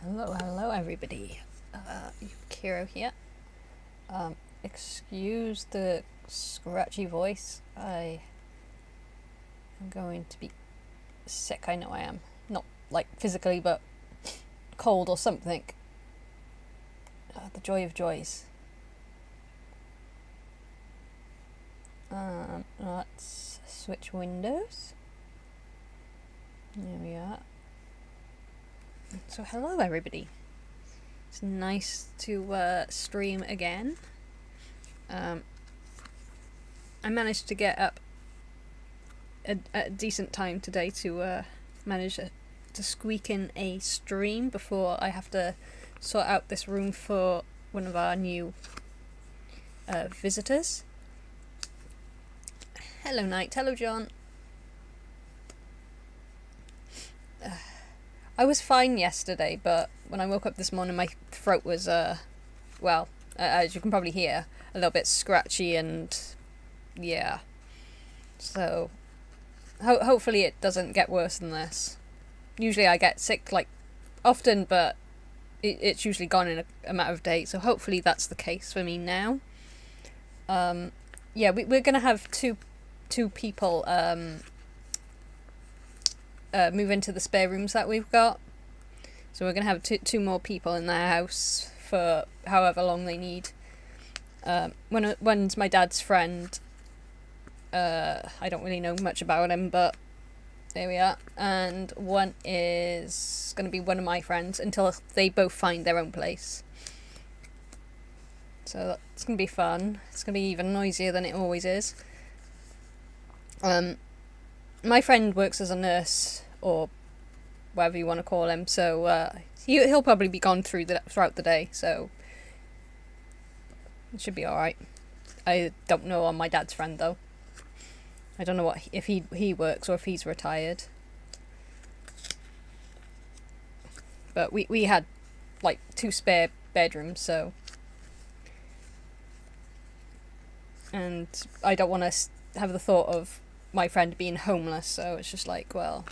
Hello everybody. Yukiro here. Excuse the scratchy voice. I am going to be sick. I know I am. Not like physically, but cold or something. The joy of joys. Let's switch windows. There we are. So hello everybody. It's nice to stream again. I managed to get up a decent time today to manage to squeak in a stream before I have to sort out this room for one of our new visitors. Hello Knight, hello John. I was fine yesterday, but when I woke up this morning my throat was, well, as you can probably hear, a little bit scratchy and, yeah. So, hopefully it doesn't get worse than this. Usually I get sick, like, often, but it's usually gone in a matter of days, so hopefully that's the case for me now. Yeah, we're gonna have two people, move into the spare rooms that we've got. So we're going to have two more people in their house for however long they need. One's my dad's friend. I don't really know much about him, but there we are. And one is going to be one of my friends until they both find their own place. So that's going to be fun. It's going to be even noisier than it always is. My friend works as a nurse, or whatever you want to call him, so he'll probably be gone throughout the day, so it should be alright. I don't know on my dad's friend, though. I don't know if he works or if he's retired. But we had, like, 2 spare bedrooms, so... And I don't want to have the thought of my friend being homeless, so it's just like, well,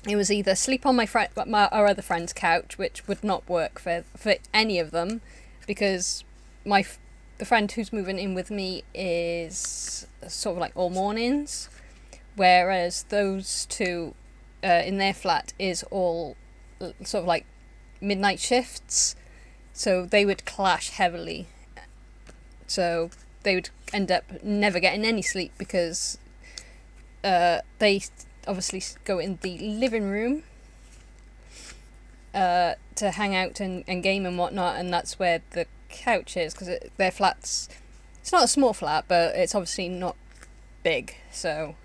it was either sleep on our other friend's couch, which would not work for any of them, because the friend who's moving in with me is sort of like all mornings, whereas those two in their flat is all sort of like midnight shifts, so they would clash heavily. So they would end up never getting any sleep because they obviously go in the living room to hang out and game and whatnot, and that's where the couch is, because their flat's... It's not a small flat, but it's obviously not big, so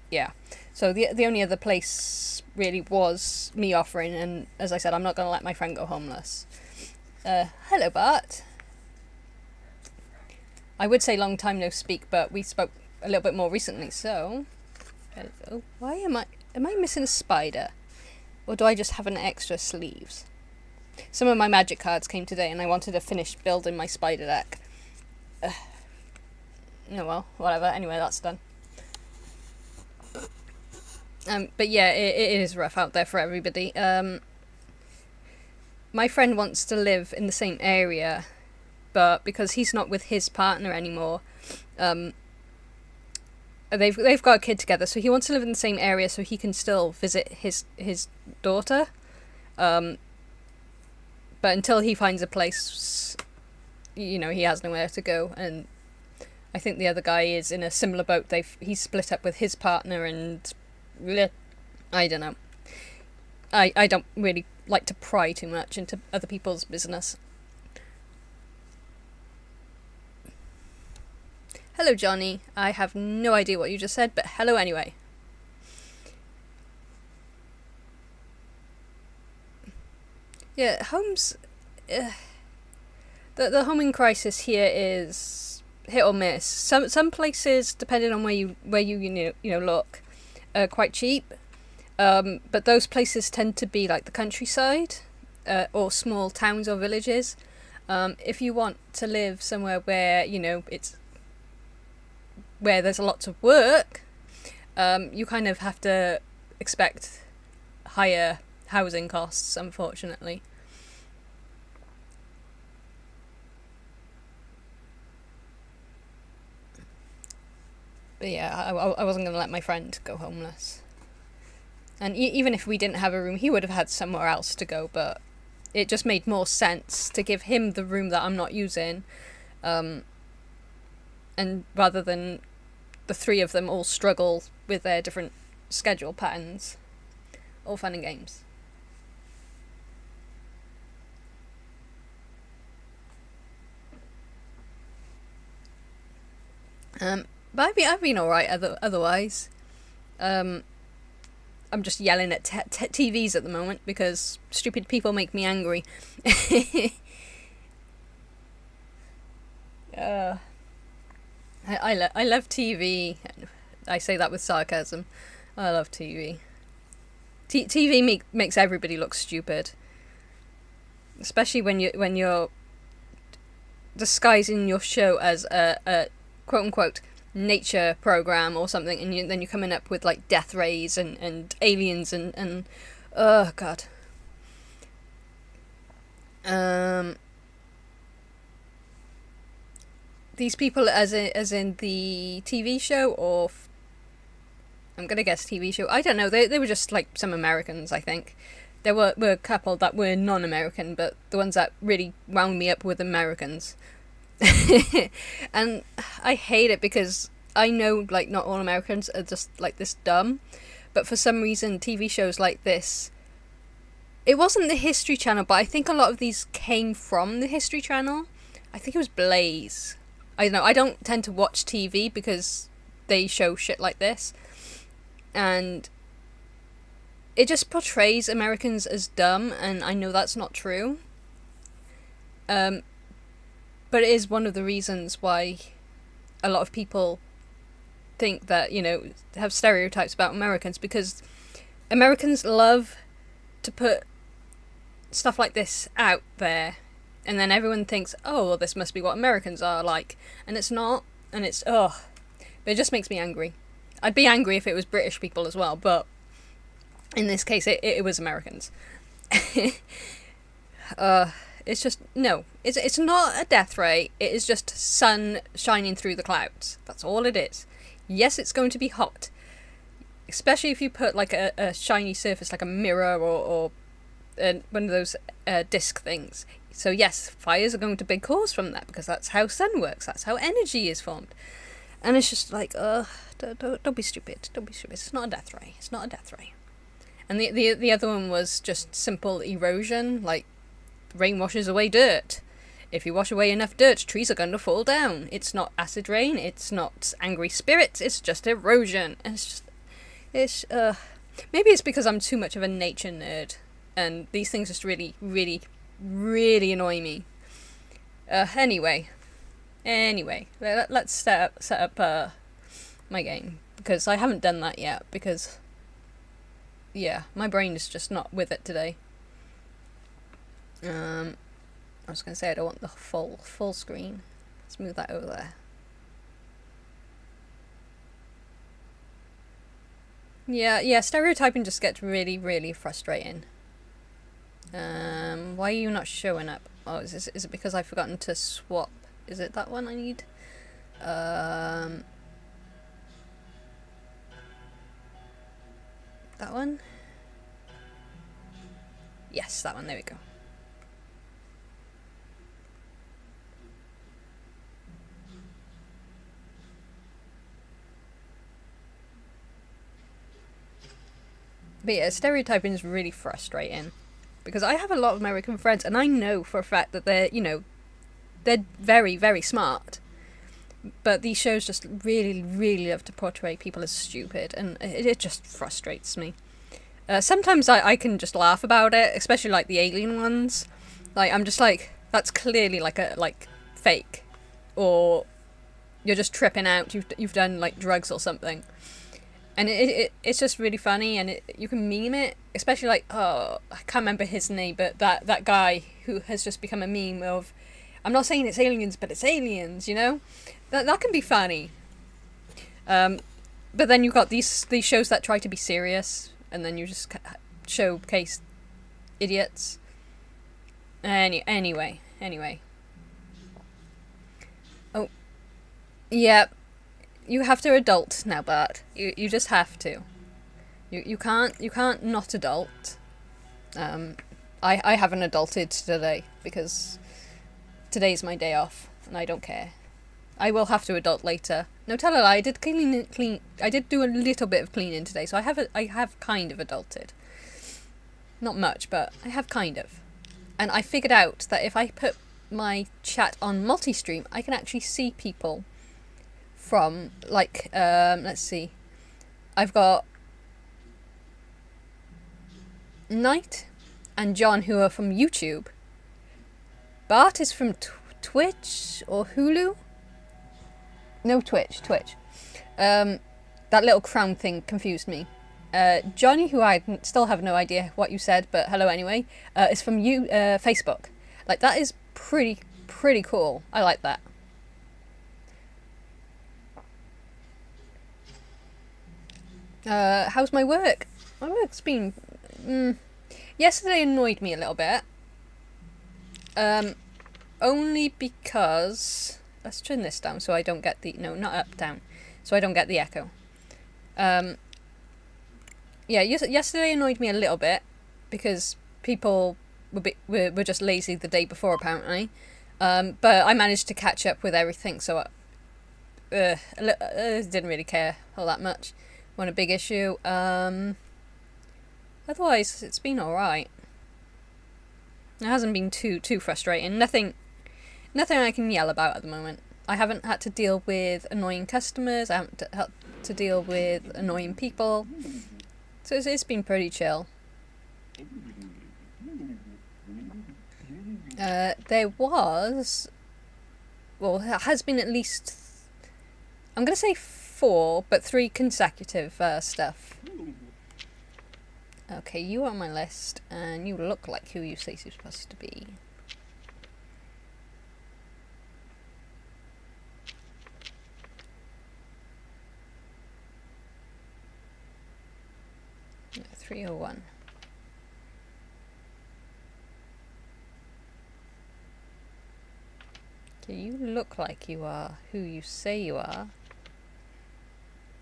yeah. So the only other place really was me offering, and as I said, I'm not going to let my friend go homeless. Hello Bart. I would say long time no speak, but we spoke a little bit more recently, so... Hello. Why am I missing a spider? Or do I just have an extra sleeves? Some of my magic cards came today, and I wanted to finish building my spider deck. Oh well, whatever. Anyway, that's done. But yeah, it is rough out there for everybody. My friend wants to live in the same area, but because he's not with his partner anymore, they've got a kid together, so he wants to live in the same area so he can still visit his daughter. But until he finds a place, you know, he has nowhere to go. And I think the other guy is in a similar boat. He's split up with his partner, and I don't know. I don't really like to pry too much into other people's business. Hello, Johnny. I have no idea what you just said, but hello anyway. Yeah, homes... the homing crisis here is hit or miss. Some places, depending on where you look, are quite cheap. But those places tend to be like the countryside, or small towns or villages. If you want to live somewhere where, you know, where there's lots of work, you kind of have to expect higher housing costs, unfortunately. But yeah, I wasn't going to let my friend go homeless. And even if we didn't have a room, he would have had somewhere else to go, but it just made more sense to give him the room that I'm not using, and rather than the three of them all struggle with their different schedule patterns. All fun and games. But I've been alright otherwise. I'm just yelling at TVs at the moment because stupid people make me angry. I love TV. I say that with sarcasm. I love TV. TV makes everybody look stupid, especially when you're disguising your show as a quote unquote nature program or something, and then you're coming up with like death rays and aliens and oh god. These people as in the TV show, or I'm gonna guess TV show. I don't know. They were just like some Americans, I think. There were a couple that were non-American, but the ones that really wound me up were the Americans. And I hate it because I know like not all Americans are just like this dumb, but for some reason TV shows like this, it wasn't the History Channel, but I think a lot of these came from the History Channel. I think it was Blaze. I don't know, I don't tend to watch TV because they show shit like this, and it just portrays Americans as dumb, and I know that's not true. But it is one of the reasons why a lot of people think that, you know, have stereotypes about Americans, because Americans love to put stuff like this out there, and then everyone thinks, oh, well, this must be what Americans are like, and it's not, and it's, but it just makes me angry. I'd be angry if it was British people as well, but in this case, it was Americans. It's just, no, it's not a death ray, it is just sun shining through the clouds. That's all it is. Yes, it's going to be hot, especially if you put like a shiny surface, like a mirror or one of those disc things. So yes, fires are going to be caused from that, because that's how sun works, that's how energy is formed. And it's just like, don't be stupid, don't be stupid. It's not a death ray, it's not a death ray. And the other one was just simple erosion, like rain washes away dirt. If you wash away enough dirt, trees are going to fall down. It's not acid rain, it's not angry spirits, it's just erosion. And it's maybe it's because I'm too much of a nature nerd, and these things just really, really, really annoy me. Anyway, let's set up my game, because I haven't done that yet, because yeah, my brain is just not with it today. I was going to say I don't want the full screen. Let's move that over there. Yeah, stereotyping just gets really, really frustrating. Why are you not showing up? Oh, is it because I've forgotten to swap? Is it that one I need? That one? Yes, that one, there we go. But yeah, stereotyping is really frustrating, because I have a lot of American friends, and I know for a fact that they're, you know, they're very, very smart. But these shows just really, really love to portray people as stupid, and it just frustrates me. Sometimes I can just laugh about it, especially like the alien ones. Like, I'm just like, that's clearly like fake, or you're just tripping out. You've done like drugs or something. And it's just really funny, and you can meme it, especially like, I can't remember his name, but that guy who has just become a meme of, I'm not saying it's aliens, but it's aliens, you know? That can be funny. But then you've got these shows that try to be serious, and then you just showcase idiots. Anyway. Oh, yeah. You have to adult now, Bart. You just have to. You can't not adult. I haven't adulted today because today's my day off and I don't care. I will have to adult later. No, tell a lie. I did clean. I did do a little bit of cleaning today, so I have kind of adulted. Not much, but I have kind of. And I figured out that if I put my chat on multi-stream, I can actually see people from, like, let's see. I've got Knight and John, who are from YouTube. Bart is from Twitch or Hulu? No, Twitch. That little crown thing confused me. Johnny, who I still have no idea what you said, but hello anyway, is from Facebook. Like, that is pretty cool. I like that. How's my work? My work's been... yesterday annoyed me a little bit. Only because... Let's turn this down so I don't get the... No, not up, down. So I don't get the echo. Yeah, yesterday annoyed me a little bit because people were just lazy the day before, apparently. But I managed to catch up with everything, so I didn't really care all that much. Wasn't a big issue. Otherwise, it's been alright. It hasn't been too frustrating. Nothing I can yell about at the moment. I haven't had to deal with annoying customers. I haven't had to deal with annoying people. So it's been pretty chill. There was... Well, there has been at least... I'm going to say 4, but 3 consecutive stuff. Okay, you are on my list, and you look like who you say you're supposed to be. Yeah, 301. Okay, you look like you are who you say you are.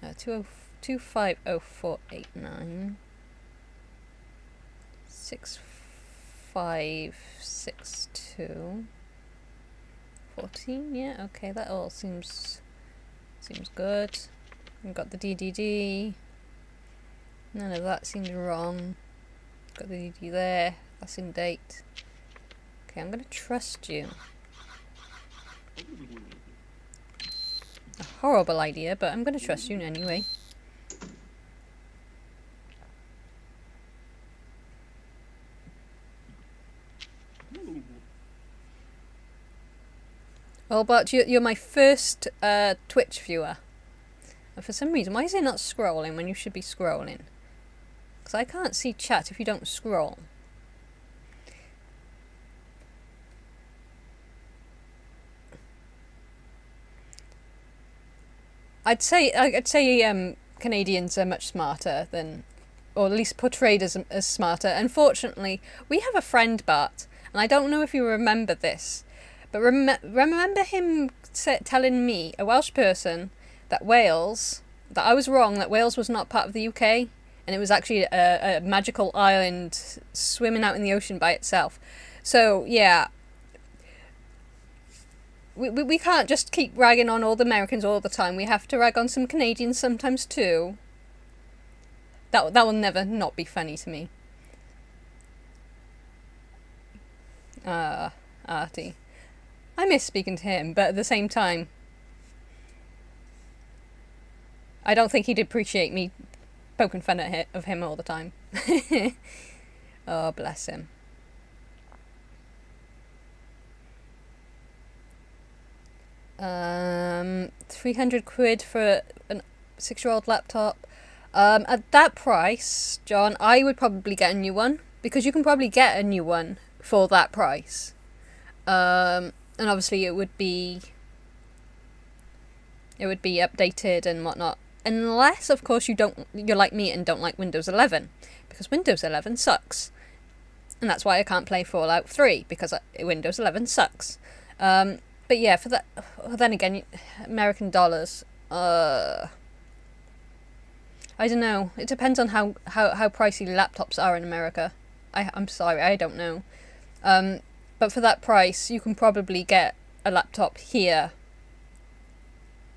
2504889. 6562. 14, yeah, okay, that all seems good. We've got the DDD. None of that seems wrong. Got the DDD there. That's in date. Okay, I'm gonna trust you. A horrible idea, but I'm gonna trust you anyway. Well, but you're my first Twitch viewer. And for some reason, why is it not scrolling when you should be scrolling? Because I can't see chat if you don't scroll. I'd say Canadians are much smarter than, or at least portrayed as smarter. Unfortunately, we have a friend, Bart, and I don't know if you remember this, but remember him telling me, a Welsh person, that I was wrong, that Wales was not part of the UK, and it was actually a magical island swimming out in the ocean by itself. So, yeah. We can't just keep ragging on all the Americans all the time. We have to rag on some Canadians sometimes too. That will never not be funny to me. Artie. I miss speaking to him, but at the same time, I don't think he'd appreciate me poking fun of him all the time. Oh, bless him. 300 quid for a 6-year-old laptop. At that price, John, I would probably get a new one, because you can probably get a new one for that price. And obviously it would be updated and whatnot, unless of course you're like me and don't like Windows 11, because Windows 11 sucks. And that's why I can't play Fallout 3, because Windows 11 sucks. But yeah, for that, then again, American dollars, I don't know. It depends on how pricey laptops are in America. I'm sorry, I don't know. But for that price, you can probably get a laptop here.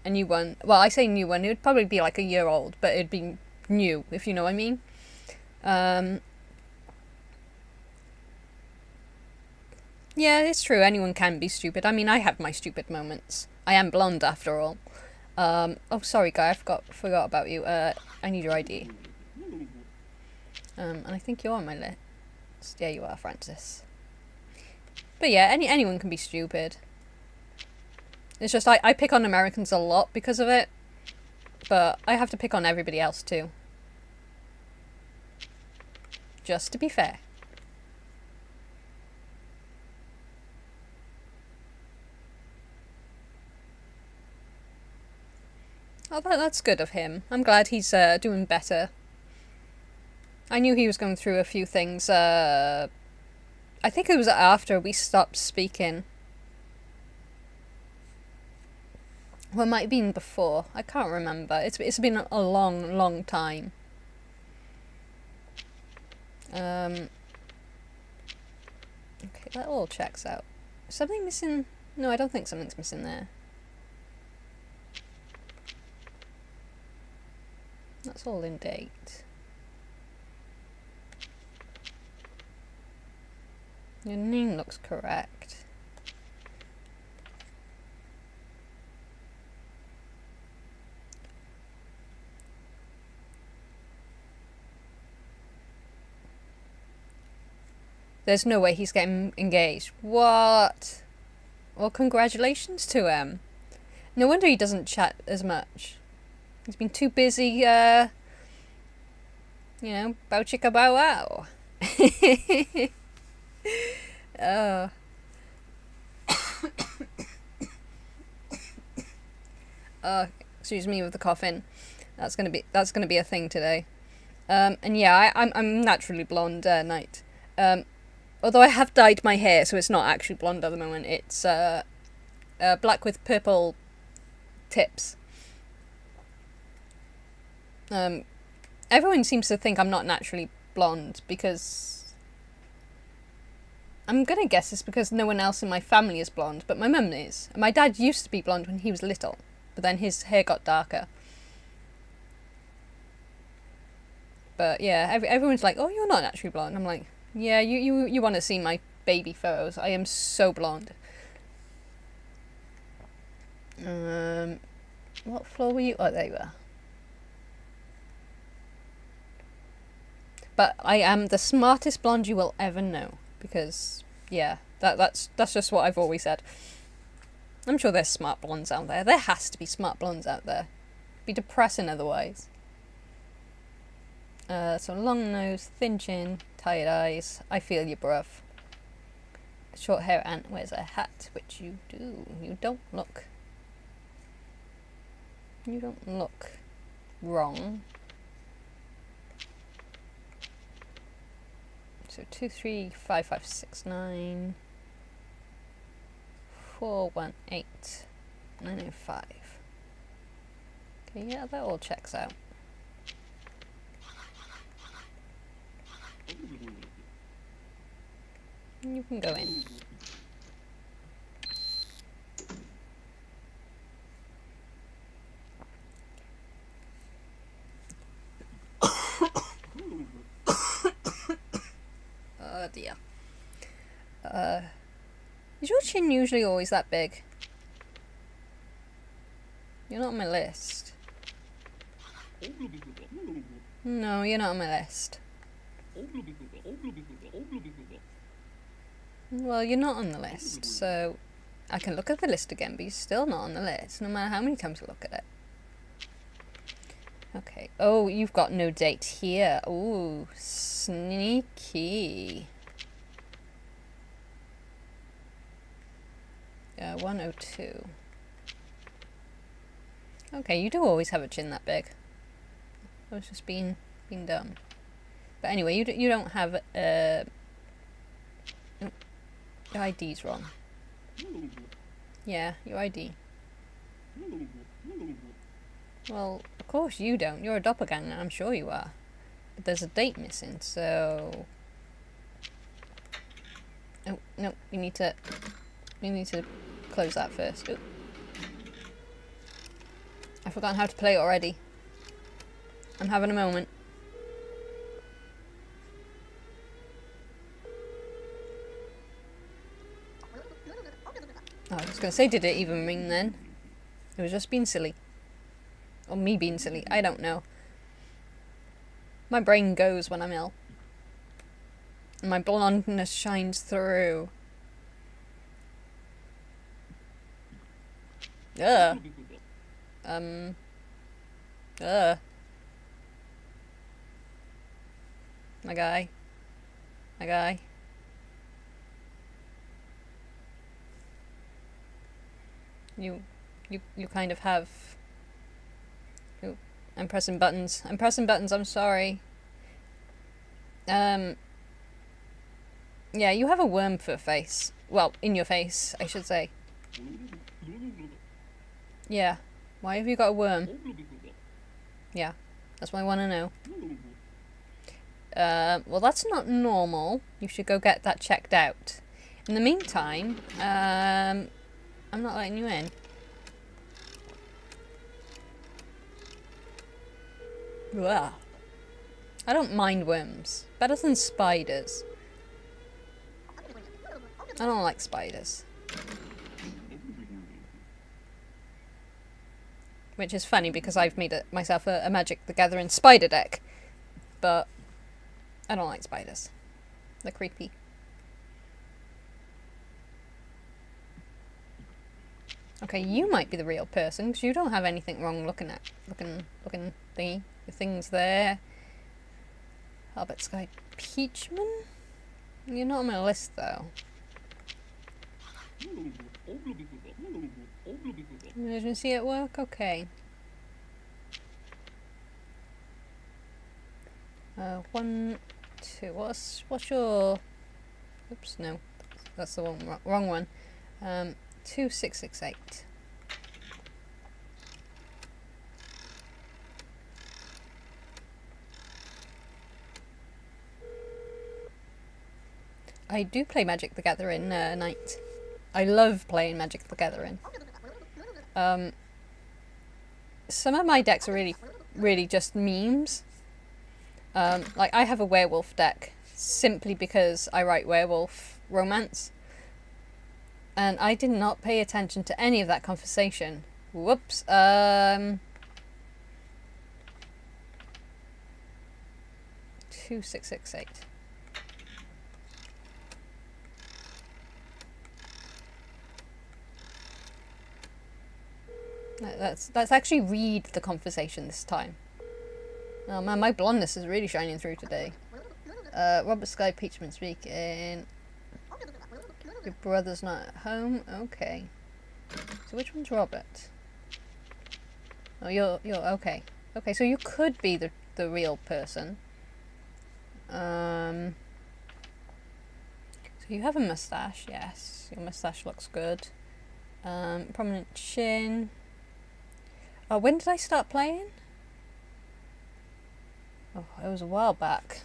A new one. Well, I say new one, it would probably be like a year old, but it'd be new, if you know what I mean. Yeah, it's true. Anyone can be stupid. I mean, I have my stupid moments. I am blonde after all. Oh, sorry, guy. I forgot about you. I need your ID. And I think you're on my list. Yeah, you are, Francis. But yeah, anyone can be stupid. It's just I pick on Americans a lot because of it. But I have to pick on everybody else too. Just to be fair. Oh, that's good of him. I'm glad he's doing better. I knew he was going through a few things. I think it was after we stopped speaking. Well, it might have been before. I can't remember. It's been a long time. Okay, that all checks out. Is something missing? No, I don't think something's missing there. That's all in date. Your name looks correct. There's no way he's getting engaged. What? Well, congratulations to him. No wonder he doesn't chat as much. He's been too busy, you know, bow chicka bow wow. Excuse me with the coughing. That's gonna be a thing today. And yeah, I'm naturally blonde, Knight. Although I have dyed my hair, so it's not actually blonde at the moment. It's black with purple tips. Everyone seems to think I'm not naturally blonde because I'm gonna guess it's because no one else in my family is blonde, but my mum is. And my dad used to be blonde when he was little, but then his hair got darker. But yeah, everyone's like, "Oh, you're not naturally blonde." I'm like, "Yeah, you want to see my baby photos? I am so blonde." What floor were you? Oh, there you are. But I am the smartest blonde you will ever know. Because, yeah, that's just what I've always said. I'm sure there's smart blondes out there. There has to be smart blondes out there. It'd be depressing otherwise. So long nose, thin chin, tired eyes. I feel you, bruv. Short hair and wears a hat, which you do. You don't look wrong. So 2, 3, 5, 5, 6, 9, 4, 1, 8, 9, 5. Okay, yeah, that all checks out. You can go in. Oh dear. Is your chin usually always that big? You're not on my list. No, you're not on my list. Well, you're not on the list, so I can look at the list again, but you're still not on the list, no matter how many times you look at it. Okay. Oh, you've got no date here. Ooh, sneaky. 102. Okay, you do always have a chin that big. I was just being dumb. But anyway, you don't have Your ID's wrong. Yeah, your ID. Well, of course you don't. You're a doppelganger, I'm sure you are. But there's a date missing, so... Oh, no, you need to close that first. Ooh. I've forgotten how to play it already. I'm having a moment. Oh, I was going to say, did it even ring then? It was just being silly. Or me being silly, I don't know. My brain goes when I'm ill. And my blondness shines through. Ugh. My guy. You kind of have... Ooh, I'm pressing buttons, I'm sorry. Yeah, you have a worm for a face. Well, in your face, I should say. Yeah. Why have you got a worm? Yeah, that's what I want to know. Well, that's not normal. You should go get that checked out. In the meantime, I'm not letting you in. Ugh. I don't mind worms. Better than spiders. I don't like spiders. Which is funny because I've made myself a Magic the Gathering spider deck. But I don't like spiders. They're creepy. Okay, you might be the real person because you don't have anything wrong looking thingy. The things there. Albert Sky Peachman? You're not on my list though. Emergency at work? Okay. 1, 2. What's your... Oops, no. That's the wrong one. 2668. I do play Magic the Gathering Night. I love playing Magic the Gathering. Some of my decks are really just memes. Like I have a werewolf deck simply because I write werewolf romance. And I did not pay attention to any of that conversation. Whoops. 2668. Let's actually read the conversation this time. Oh man, my blondness is really shining through today. Robert Sky Peachman speaking. Your brother's not at home? Okay. So which one's Robert? Oh, you're okay. Okay, so you could be the real person. So you have a mustache, yes. Your mustache looks good. Prominent chin. Oh, when did I start playing? Oh, it was a while back.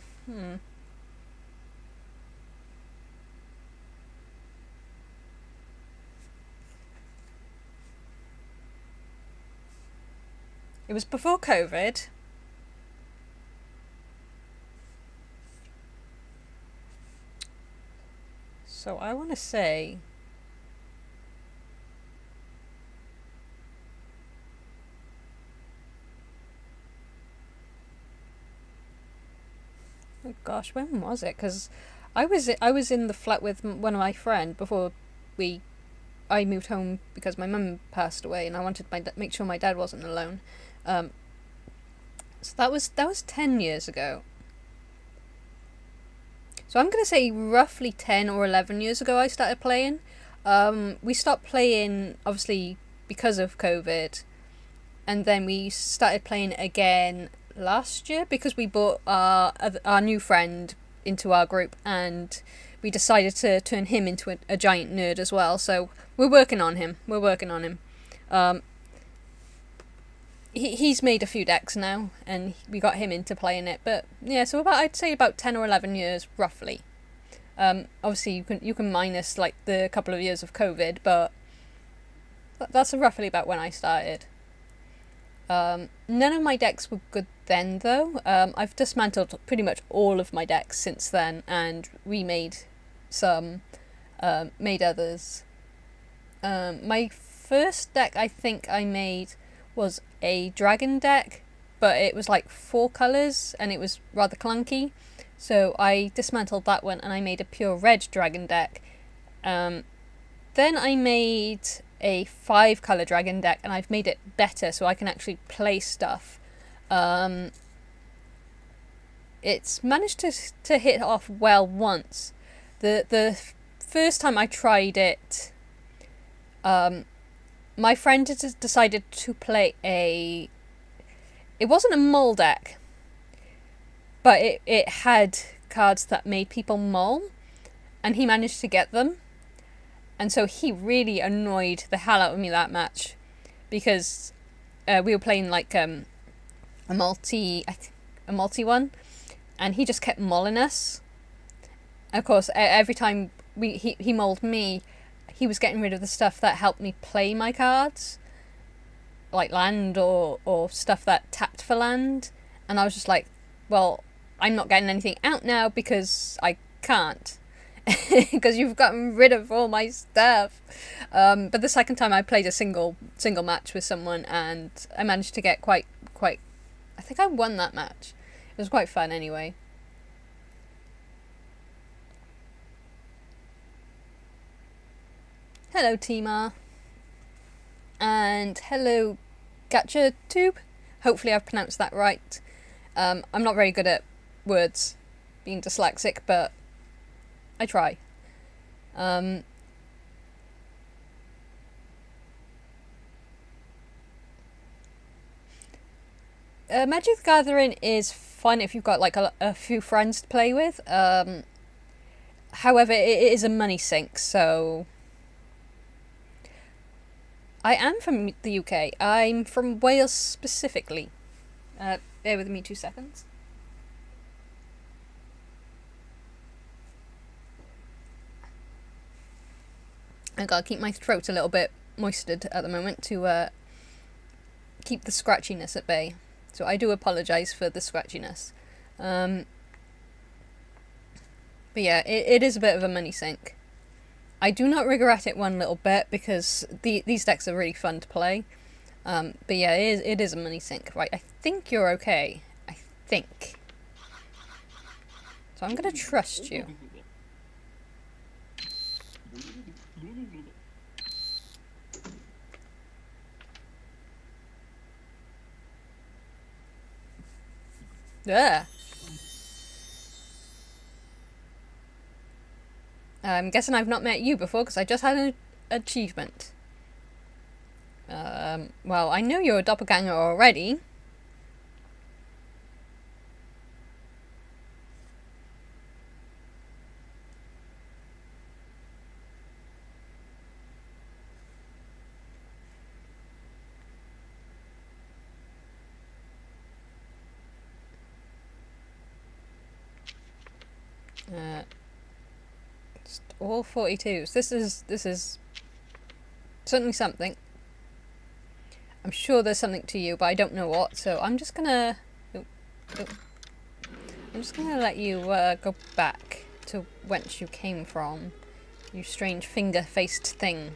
It was before COVID. So I want to say... Oh gosh, when was it? Because I was in the flat with one of my friends before I moved home because my mum passed away, and I wanted to make sure my dad wasn't alone. So that was 10 years ago. So I'm gonna say roughly 10 or 11 years ago I started playing. We stopped playing obviously because of COVID, and then we started playing again last year because we brought our new friend into our group, and we decided to turn him into a giant nerd as well. So we're working on him. He's made a few decks now, and we got him into playing it. But yeah, so I'd say about 10 or 11 years roughly. Obviously you can minus like the couple of years of COVID, but that's roughly about when I started. None of my decks were good then though. I've dismantled pretty much all of my decks since then and remade some, made others. My first deck I think I made was a dragon deck, but it was like 4 colours and it was rather clunky. So I dismantled that one and I made a pure red dragon deck. Then I made a 5 colour dragon deck and I've made it better so I can actually play stuff. It's managed to hit off well once. The first time I tried it, my friend decided to play it wasn't a mull deck, but it had cards that made people mull, and he managed to get them. And so he really annoyed the hell out of me that match, because we were playing like a multi one, and he just kept mulling us. Of course, every time he mulled me, he was getting rid of the stuff that helped me play my cards, like land or stuff that tapped for land. And I was just like, well, I'm not getting anything out now because I can't. Because you've gotten rid of all my stuff. But the second time I played a single match with someone and I managed to get quite I think I won that match. It was quite fun anyway. Hello Tima. And hello Gacha Tube. Hopefully I've pronounced that right. I'm not very good at words, being dyslexic, but I try. Magic the Gathering is fun if you've got like a few friends to play with. However, it is a money sink, so I am from the UK. I'm from Wales specifically. Bear with me 2 seconds. I gotta keep my throat a little bit moistened at the moment to keep the scratchiness at bay. So I do apologise for the scratchiness. But yeah, it is a bit of a money sink. I do not regret it one little bit because these decks are really fun to play. But yeah, it is a money sink. Right, I think you're okay. I think. So I'm gonna trust you. Yeah. I'm guessing I've not met you before because I just had an achievement. Well, I know you're a doppelganger already. All 42s. This is certainly something. I'm sure there's something to you, but I don't know what. So I'm just gonna let you go back to whence you came from, you strange finger-faced thing.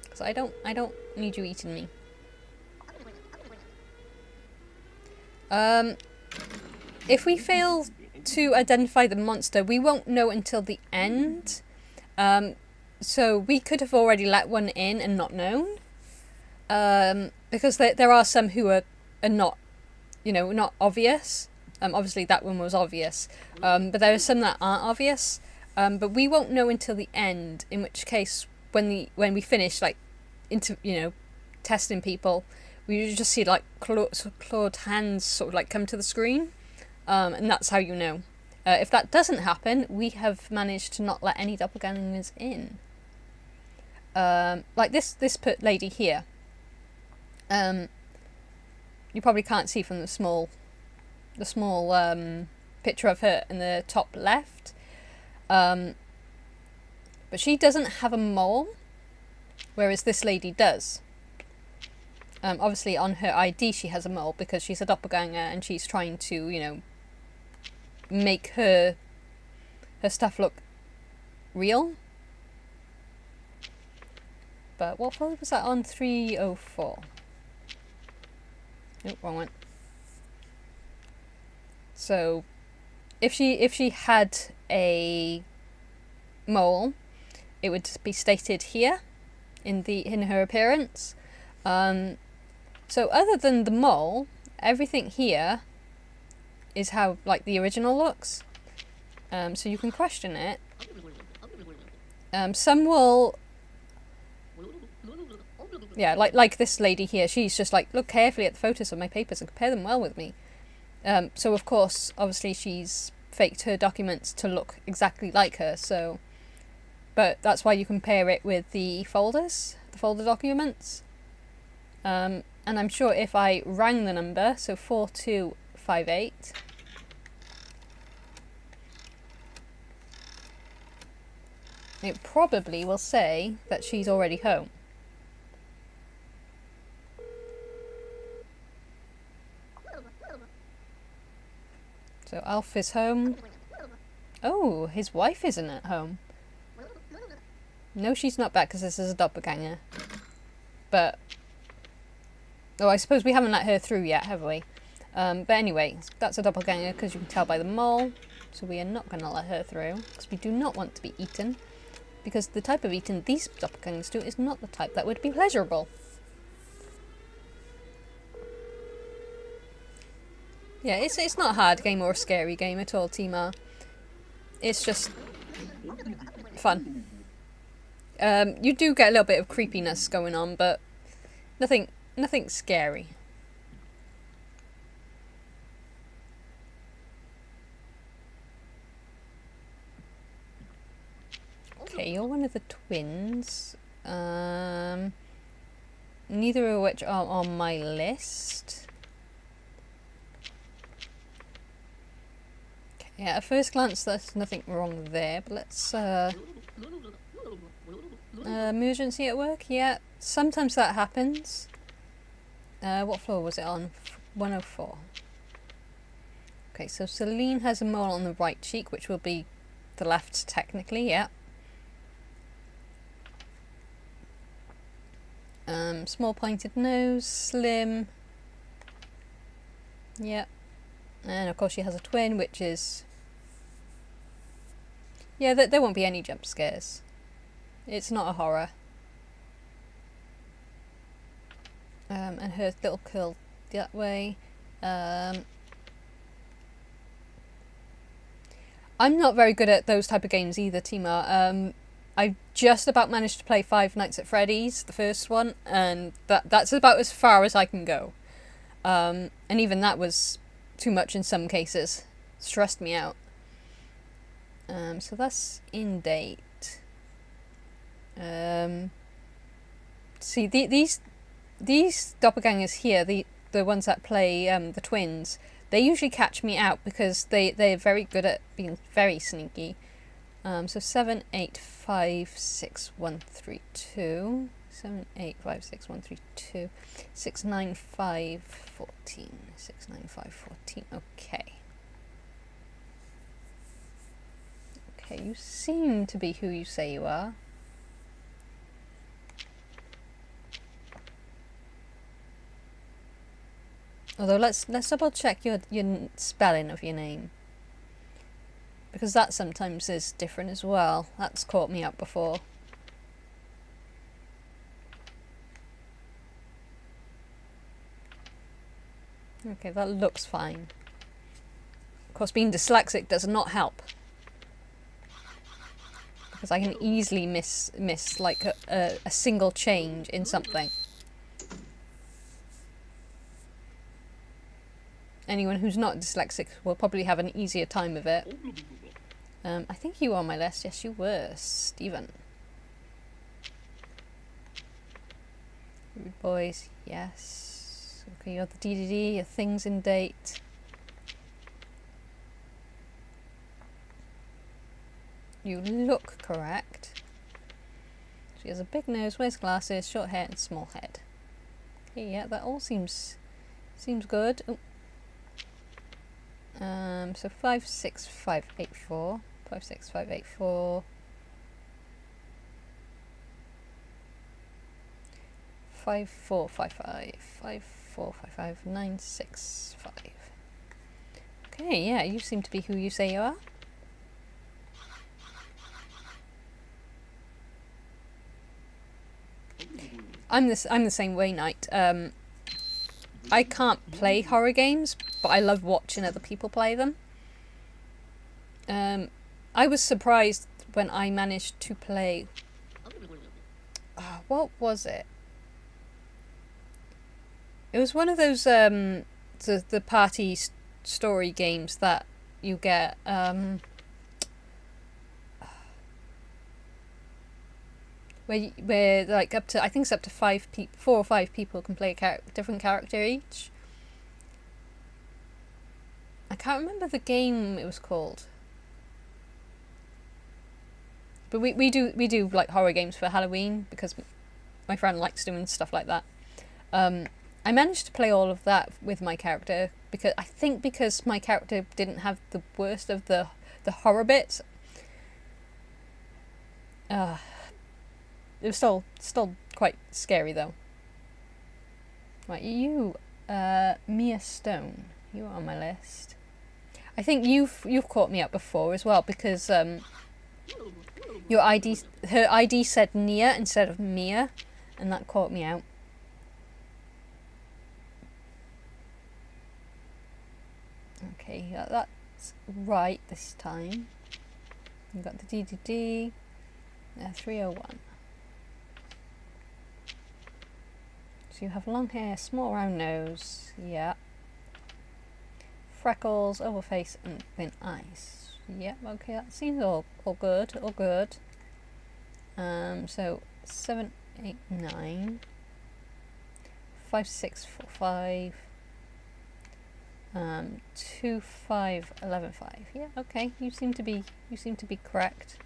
Because I don't need you eating me. If we fail to identify the monster, we won't know until the end. So we could have already let one in and not known. Because there are some who are not, not obvious. Obviously that one was obvious. But there are some that aren't obvious. But we won't know until the end, in which case when we finish testing people, we just see like clawed hands sort of like come to the screen. And that's how you know. If that doesn't happen, we have managed to not let any doppelgangers in. Like this lady here. You probably can't see from the small picture of her in the top left. But she doesn't have a mole, whereas this lady does. Obviously on her ID she has a mole because she's a doppelganger and she's trying to, you know, make her stuff look real. But what floor was that on? 304. Oh, wrong one. So if she had a mole, it would be stated here in her appearance. So other than the mole, everything here is how like the original looks. So you can question it. Some will, yeah, like this lady here. She's just like, look carefully at the photos of my papers and compare them well with me. So of course, obviously she's faked her documents to look exactly like her. So, but that's why you compare it with the folders, the folder documents. And I'm sure if I rang the number, so 4258. It probably will say that she's already home. So Alf is home. Oh, his wife isn't at home. No, she's not back because this is a doppelganger. But, oh, I suppose we haven't let her through yet, have we? But anyway, that's a doppelganger because you can tell by the mole. So we are not going to let her through because we do not want to be eaten. Because the type of eating these doppelgangers do is not the type that would be pleasurable. Yeah, it's not a hard game or a scary game at all, Timar. It's just fun. You do get a little bit of creepiness going on, but nothing scary. Okay, you're one of the twins. Neither of which are on my list. Okay, yeah, at first glance there's nothing wrong there, but let's emergency at work? Yeah, sometimes that happens. What floor was it on? 104. Okay, so Celine has a mole on the right cheek, which will be the left technically, yeah. Small pointed nose, slim. Yep. And of course she has a twin, which is... yeah, there won't be any jump scares. It's not a horror. And her little curl that way. I'm not very good at those type of games either, Timar. I just about managed to play Five Nights at Freddy's, the first one, and that's about as far as I can go. And even that was too much in some cases. Stressed me out. So that's in date. See, these doppelgangers here, the ones that play the twins, they usually catch me out because they're very good at being very sneaky. So 7856132, 7856132, 69514, 69514. Okay. Okay, you seem to be who you say you are. Although let's double check your spelling of your name. Because that sometimes is different as well. That's caught me up before. Okay, that looks fine. Of course, being dyslexic does not help. Because I can easily miss like a single change in something. anyone who's not dyslexic will probably have an easier time of it. I think you were on my list. Yes, you were, Stephen. Rude boys, yes. Okay, you got the DDD, your things in date. You look correct. She has a big nose, wears glasses, short hair, and small head. Okay, yeah, that all seems good. Oh. So 56584, 56584. 5455, 5455, 965. Okay, yeah, you seem to be who you say you are. I'm the same way, Knight. I can't play horror games, but I love watching other people play them. I was surprised when I managed to play... what was it? It was one of those the party story games that you get where like up to, I think it's up to 4 or 5 people can play a different character each. I can't remember the game it was called. But we do like horror games for Halloween because my friend likes doing stuff like that. I managed to play all of that with my character because I think because my character didn't have the worst of the horror bits. It was still quite scary though. Right, you, Mia Stone, you are on my list. I think you've caught me up before as well because her ID said Nia instead of Mia, and that caught me out. Okay, that's right this time. You've got the DDD, 301. So you have long hair, small round nose, yeah. Freckles, oval face, and thin eyes. Yep, okay, that seems all good, all good. So 789, 5645, 25115. Yeah, okay, you seem to be correct.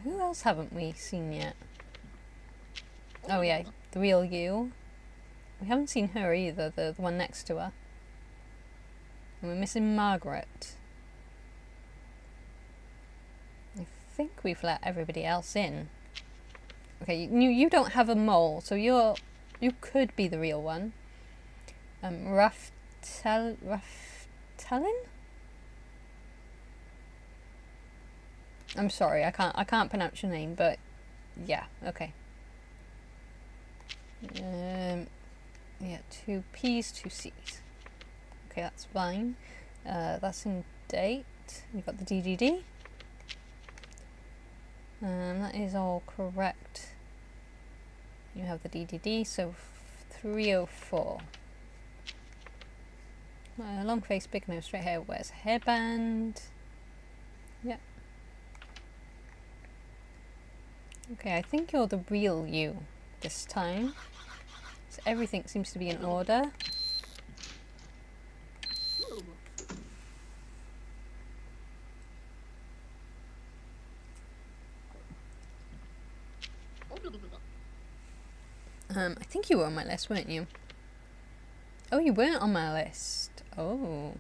Who else haven't we seen yet? Oh yeah, the real you. We haven't seen her either, the one next to her. And we're missing Margaret. I think we've let everybody else in. Okay, you don't have a mole, so you could be the real one. Raftalin? I'm sorry, I can't pronounce your name, but yeah, okay. Yeah, 2 P's, 2 C's. Okay, that's fine. That's in date. You've got the DDD. That is all correct. You have the DDD, so 304. Long face, big nose, straight hair, wears a hairband. Yep. Okay, I think you're the real you this time. So everything seems to be in order. I think you were on my list, weren't you? Oh, you weren't on my list. Oh.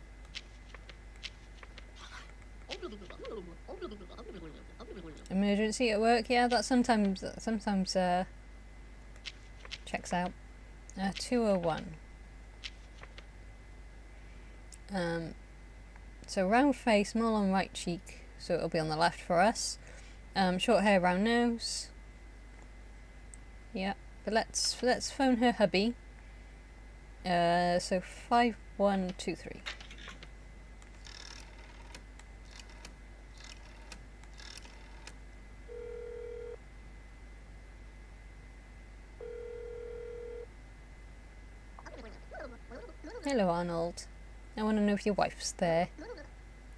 Emergency at work, yeah, that sometimes checks out. 201. So round face, small on right cheek, so it'll be on the left for us. Short hair, round nose. Yeah, but let's phone her hubby. So 5123. Hello, Arnold. I want to know if your wife's there.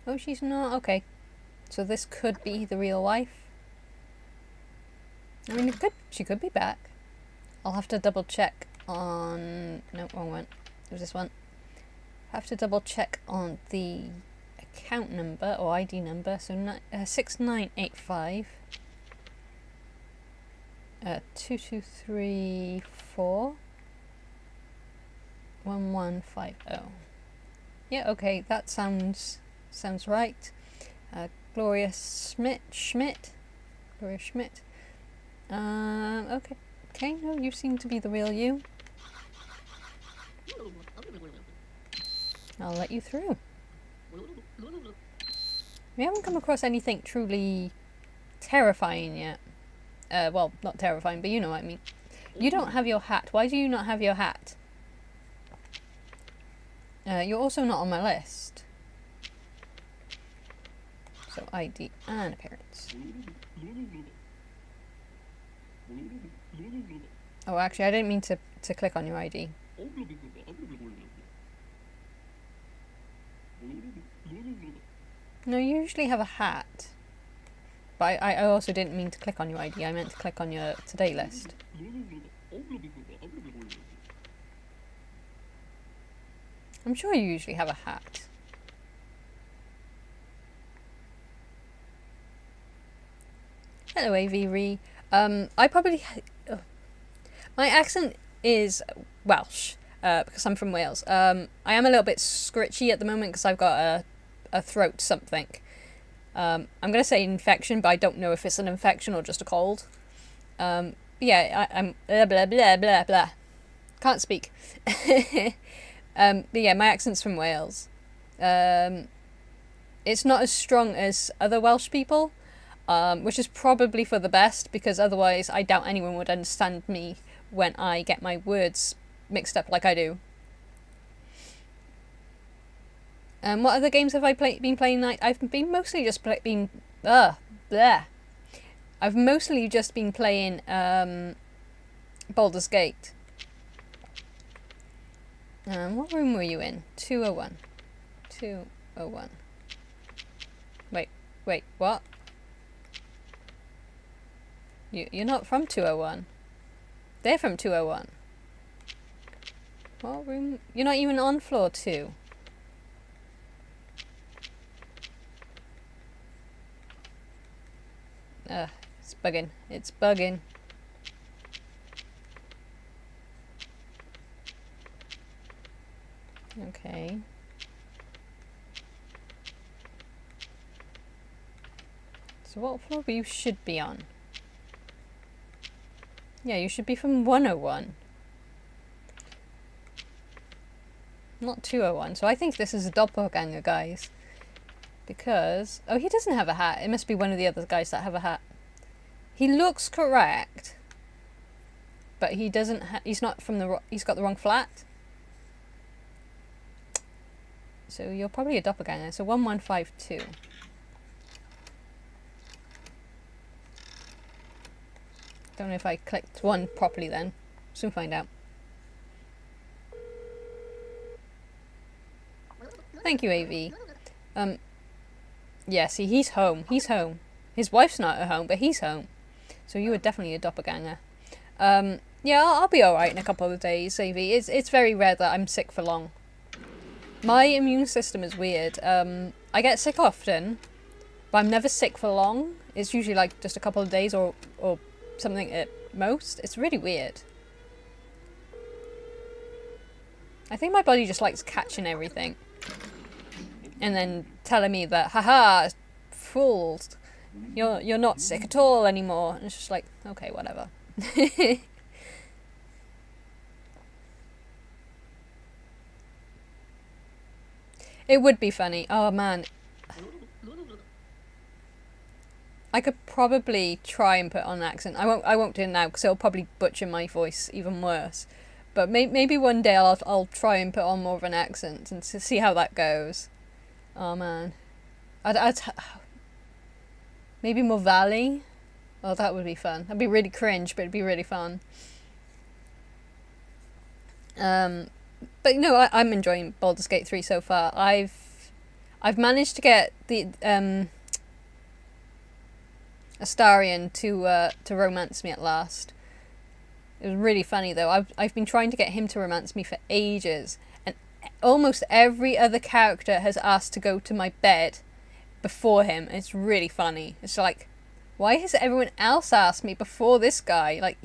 Oh, she's not? Okay. So this could be the real wife. I mean, she could be back. I'll have to double check on... No, wrong one. It was this one. I have to double check on the account number or ID number. So 6985 2234 1150. Yeah, okay, that sounds right. Gloria Schmidt. Gloria Schmidt. Okay. Okay, no, you seem to be the real you. I'll let you through. We haven't come across anything truly terrifying yet. Well, not terrifying, but you know what I mean. You don't have your hat. Why do you not have your hat? You're also not on my list. So ID and appearance. Oh, actually, I didn't mean to click on your ID. No, you usually have a hat. But I also didn't mean to click on your ID. I meant to click on your today list. I'm sure you usually have a hat. Hello, AV I probably... my accent is Welsh, because I'm from Wales. I am a little bit scritchy at the moment because I've got a throat something. I'm going to say infection, but I don't know if it's an infection or just a cold. Yeah, I'm blah, blah, blah, blah, blah. Can't speak. But yeah, my accent's from Wales. It's not as strong as other Welsh people, which is probably for the best, because otherwise I doubt anyone would understand me when I get my words mixed up like I do. What other games have I been playing? I've been mostly just been I've mostly just been playing Baldur's Gate. What room were you in? 201. 201. Wait, what? You're not from 201. They're from 201. What room? You're not even on floor 2. It's bugging. It's bugging. Okay. So what floor you should be on? Yeah, you should be from 101. Not 201. So I think this is a doppelganger, guys. Because... oh, he doesn't have a hat. It must be one of the other guys that have a hat. He looks correct. But he doesn't he's not from the... he's got the wrong flat. So you're probably a doppelganger. So 1152. Don't know if I clicked one properly then. Soon find out. Thank you, AV. Yeah, see, he's home. He's home. His wife's not at home, but he's home. So you were definitely a doppelganger. Yeah, I'll be alright in a couple of days, AV. It's very rare that I'm sick for long. My immune system is weird. I get sick often, but I'm never sick for long. It's usually like just a couple of days or something at most. It's really weird. I think my body just likes catching everything. And then telling me that, haha, fools, you're not sick at all anymore. And it's just like, okay, whatever. It would be funny. Oh man. I could probably try and put on an accent. I won't do it now because it'll probably butcher my voice even worse. But maybe one day I'll try and put on more of an accent and see how that goes. Oh man. Maybe more Valley. Oh, that would be fun. That'd be really cringe, but it'd be really fun. But no, I'm enjoying Baldur's Gate 3 so far. I've managed to get the Astarion to romance me at last. It was really funny though. I've been trying to get him to romance me for ages, and almost every other character has asked to go to my bed before him. It's really funny. It's like, why has everyone else asked me before this guy? Like,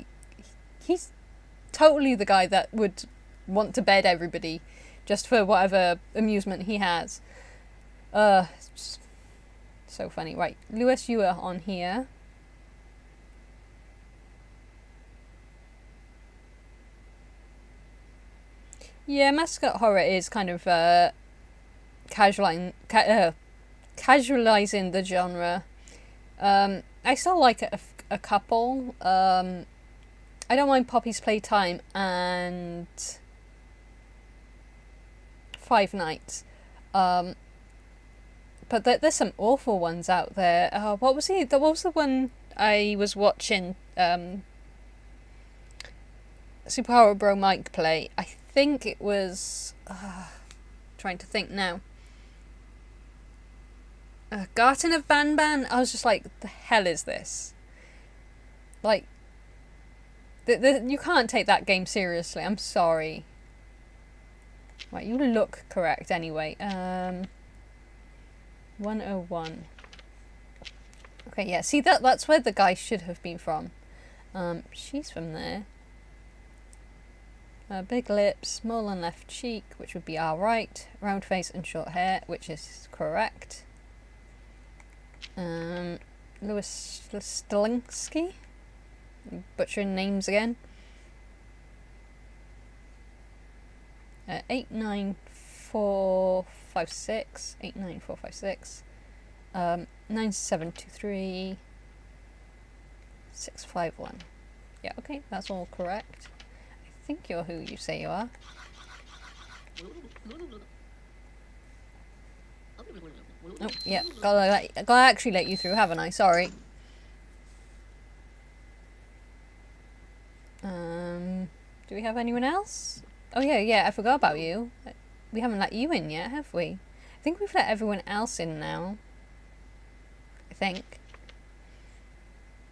he's totally the guy that would want to bed everybody just for whatever amusement he has. It's so funny. Right, Lewis, you are on here. Yeah, mascot horror is kind of casualizing the genre. I still like a couple. I don't mind Poppy's Playtime and Five Nights. But there's some awful ones out there. What was the one I was watching Superhero Bro Mike play? I think it was... trying to think now. Garten of Banban? I was just like, the hell is this? Like, you can't take that game seriously. I'm sorry. Right, you look correct anyway. 101. Okay, yeah, see, that's where the guy should have been from. She's from there. Big lips, mole on left cheek, which would be our right. Round face and short hair, which is correct. Louis Stalinsky. Butchering names again. 89456. 89456. 9723. 651. Yeah, okay, that's all correct. I think you're who you say you are. Oh, yeah, gotta actually let you through, haven't I? Sorry. Do we have anyone else? Oh yeah, I forgot about you. We haven't let you in yet, have we? I think we've let everyone else in now. I think.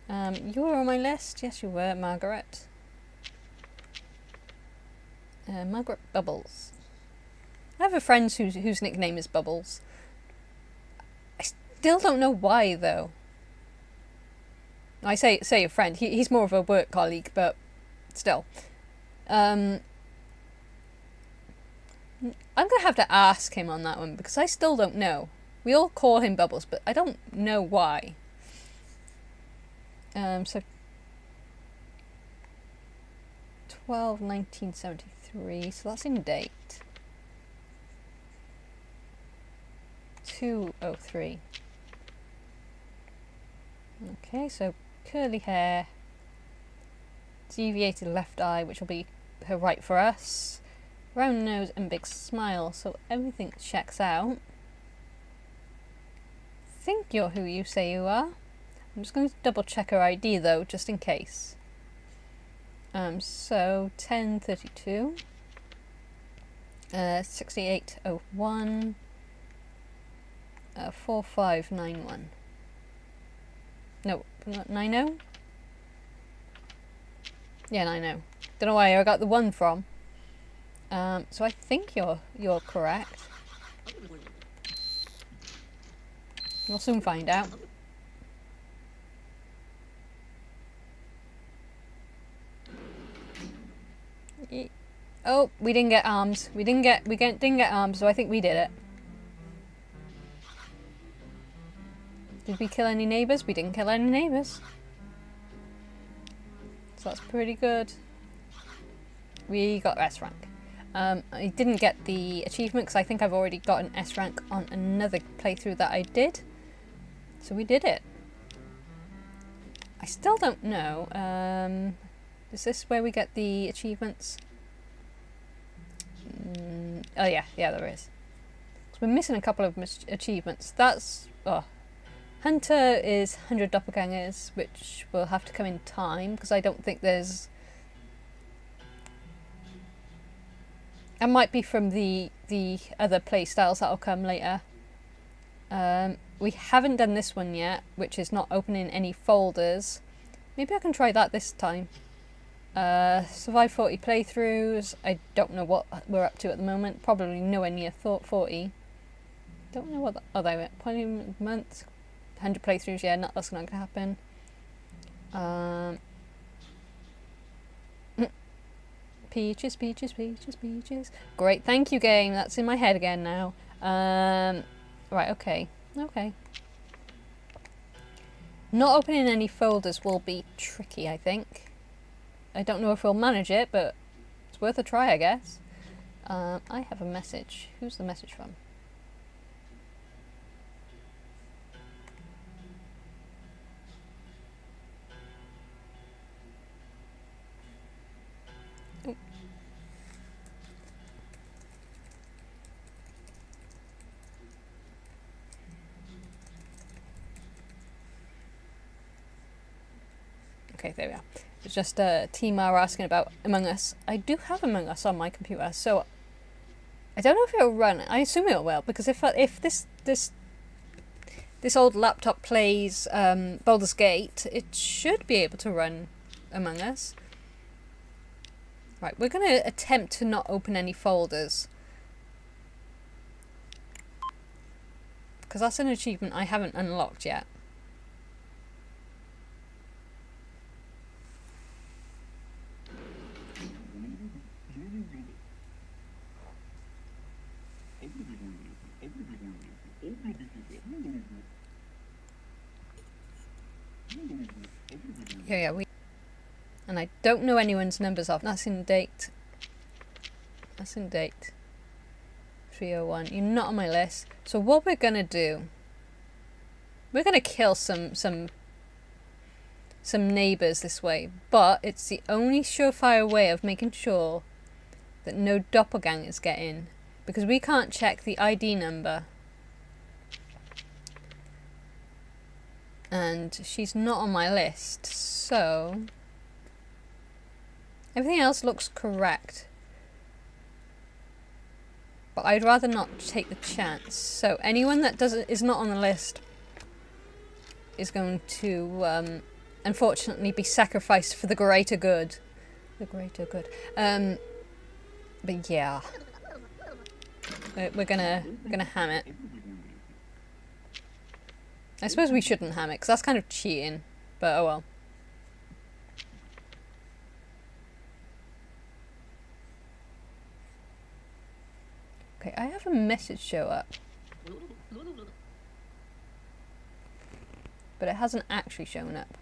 You were on my list? Yes, you were, Margaret. Margaret Bubbles. I have a friend whose nickname is Bubbles. I still don't know why, though. I say a friend. He's more of a work colleague, but still. I'm gonna have to ask him on that one because I still don't know. We all call him Bubbles, but I don't know why. So 12/1973, so that's in date. 203. Okay, so curly hair, deviated left eye, which will be her right for us, round nose and big smile, so everything checks out. Think you're who you say you are. I'm just going to double check her ID though, just in case. So 1032, 6801, 4591. No, 90? Yeah, 90. Don't know where I got the 1 from. So I think you're correct. We'll soon find out. Oh, we didn't get arms. We didn't get arms, so I think we did it. Did we kill any neighbours? We didn't kill any neighbours. So that's pretty good. We got S rank. I didn't get the achievement because I think I've already got an S rank on another playthrough that I did. So we did it. I still don't know. Is this where we get the achievements? Oh yeah, there is. So we're missing a couple of achievements. That's... oh. Hunter is 100 doppelgangers, which will have to come in time, because I don't think there's... That might be from the other playstyles that'll come later. We haven't done this one yet, which is not opening any folders. Maybe I can try that this time. Survive 40 playthroughs. I don't know what we're up to at the moment. Probably nowhere near 40. Don't know what they were. 20 months, 100 playthroughs. Yeah, that's not gonna happen. Peaches, peaches, peaches, peaches. Great, thank you, game. That's in my head again now. Right, okay. Not opening any folders will be tricky, I think. I don't know if we'll manage it, but it's worth a try, I guess. I have a message. Who's the message from? Okay, there we are. It's just Team are asking about Among Us. I do have Among Us on my computer, so I don't know if it'll run. I assume it will, because if this old laptop plays Baldur's Gate, it should be able to run Among Us. Right, we're going to attempt to not open any folders, because that's an achievement I haven't unlocked yet. Yeah, and I don't know anyone's numbers off. That's in date. 301. You're not on my list. So what we're gonna do? We're gonna kill some neighbours this way, but it's the only surefire way of making sure that no doppelgangers get in, because we can't check the ID number. And she's not on my list, so everything else looks correct. But I'd rather not take the chance. So anyone that is not on the list is going to unfortunately be sacrificed for the greater good. The greater good. But yeah, we're gonna ham it. I suppose we shouldn't ham it, because that's kind of cheating, but oh well. Okay, I have a message show up, but it hasn't actually shown up.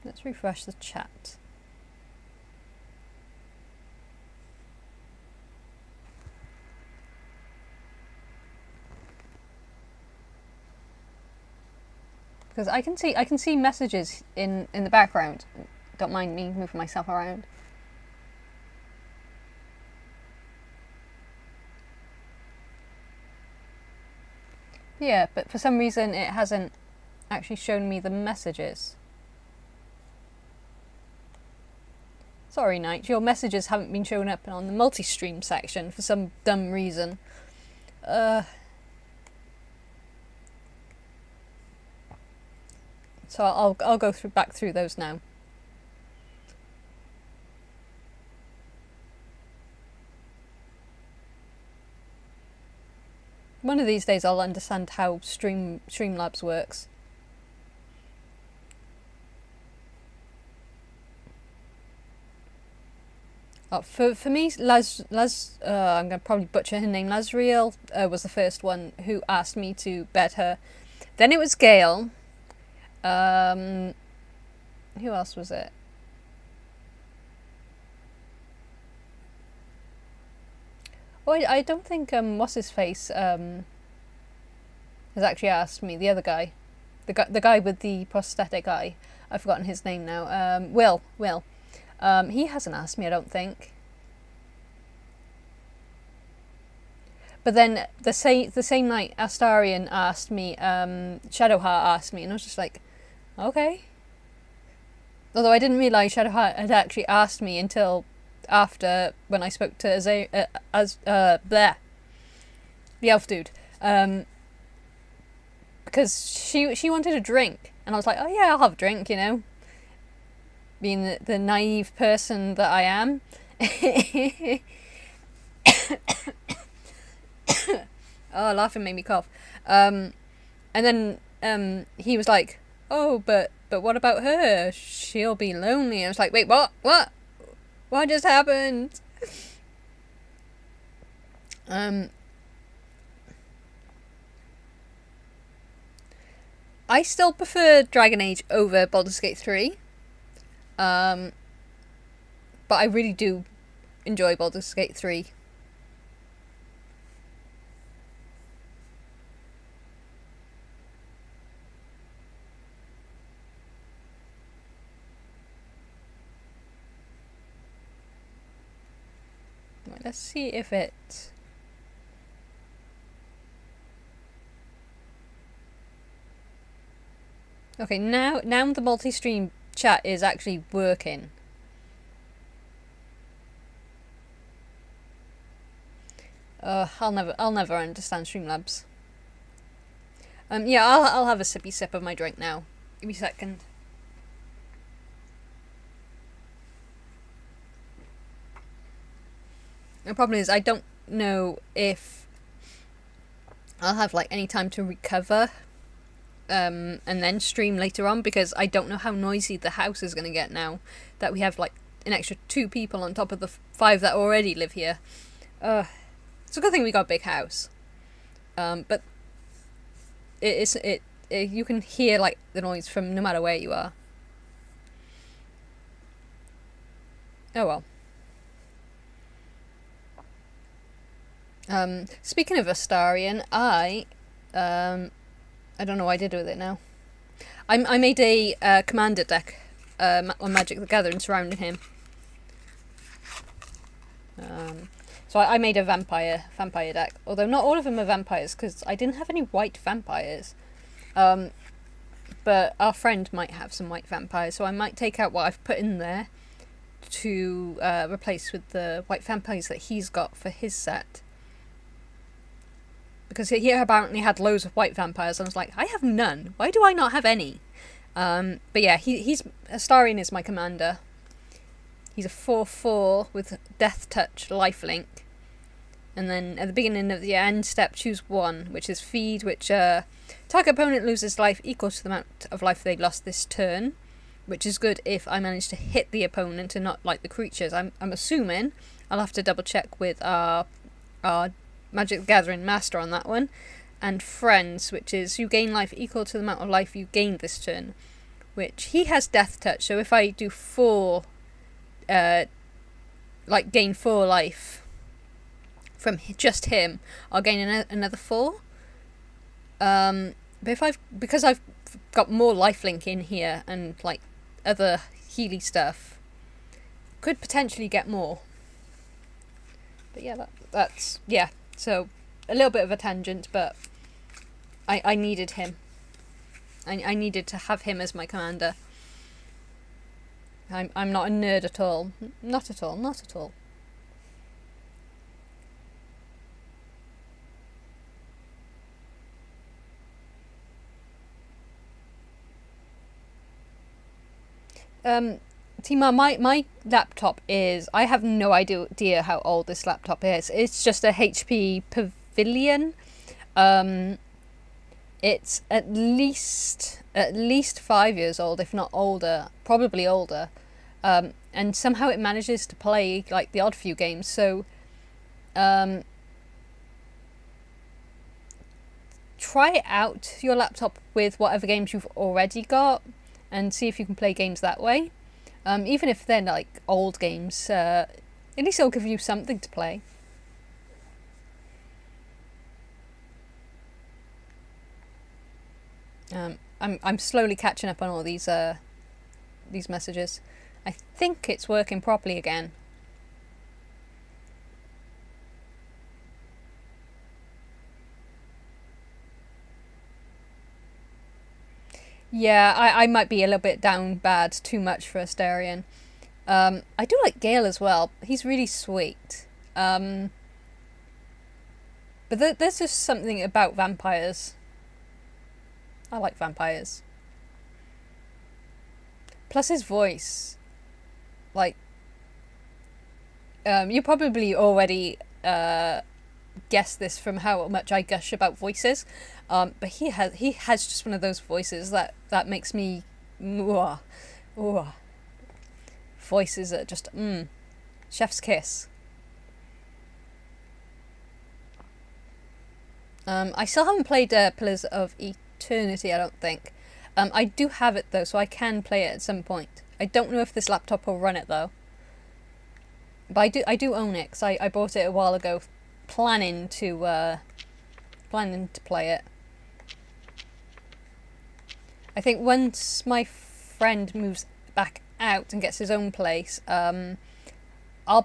Let's refresh the chat. Because I can see messages in the background. Don't mind me moving myself around. Yeah, but for some reason it hasn't actually shown me the messages. Sorry, Knight, your messages haven't been showing up on the multi-stream section for some dumb reason. So I'll go back through those now. One of these days I'll understand how Streamlabs works. For me, I'm going to probably butcher her name. Lazriel was the first one who asked me to bet her. Then it was Gail. Who else was it? Oh, I don't think what's his face has actually asked me. The other guy, the guy with the prosthetic eye. I've forgotten his name now. Will. He hasn't asked me, I don't think. But then the same night, Astarion asked me, Shadowheart asked me, and I was just like, okay. Although I didn't realise Shadowheart had actually asked me until after when I spoke to the elf dude, because she wanted a drink, and I was like, oh yeah, I'll have a drink, you know, being the naive person that I am. Oh, laughing made me cough. And then he was like, oh, but what about her? She'll be lonely. I was like, wait, what? What just happened? I still prefer Dragon Age over Baldur's Gate 3. But I really do enjoy Baldur's Gate 3. Right, let's see if it... Okay, now the multi-stream chat is actually working. I'll never understand Streamlabs. Yeah, I'll have a sippy sip of my drink now. Give me a second. The problem is I don't know if I'll have like any time to recover and then stream later on, because I don't know how noisy the house is going to get now that we have like an extra 2 people on top of the 5 that already live here. It's a good thing we got a big house. But you can hear like the noise from no matter where you are. Oh well. Speaking of Astarion, I don't know what I did with it now. I made a commander deck on Magic the Gathering surrounding him. So I made a vampire deck, although not all of them are vampires because I didn't have any white vampires. But our friend might have some white vampires, so I might take out what I've put in there to replace with the white vampires that he's got for his set. Because he apparently had loads of white vampires, and I was like, I have none. Why do I not have any? But yeah, Astarion is my commander. He's a 4/4 with Death Touch, Lifelink. And then at the beginning of the end step, choose 1, which is Feed, which target opponent loses life equal to the amount of life they lost this turn, which is good if I manage to hit the opponent and not like the creatures. I'm assuming. I'll have to double check with our Magic the Gathering Master on that one. And Friends, which is you gain life equal to the amount of life you gained this turn, which he has Death Touch, so if I do 4, gain 4 life from just him, I'll gain another 4. But because I've got more lifelink in here and like other Healy stuff, could potentially get more. But yeah, that's yeah. So a little bit of a tangent, but I needed him. I needed to have him as my commander. I'm not a nerd at all. Not at all. Not at all. Tima, my laptop is... I have no idea how old this laptop is. It's just a HP Pavilion. It's at least 5 years old, if not older. Probably older. And somehow it manages to play like the odd few games. So try out your laptop with whatever games you've already got and see if you can play games that way. Even if they're like old games, at least it'll give you something to play. I'm slowly catching up on all these messages. I think it's working properly again. Yeah, I might be a little bit down bad, too much for Astarion. I do like Gale as well. He's really sweet. But there's just something about vampires. I like vampires. Plus his voice. Like, you probably already guessed this from how much I gush about voices. But he has just one of those voices that makes me... Ooh, ooh. Voices are just... chef's kiss. I still haven't played Pillars of Eternity, I don't think. I do have it though, so I can play it at some point. I don't know if this laptop will run it though. But I do own it, because I bought it a while ago, planning to play it. I think once my friend moves back out and gets his own place, I'll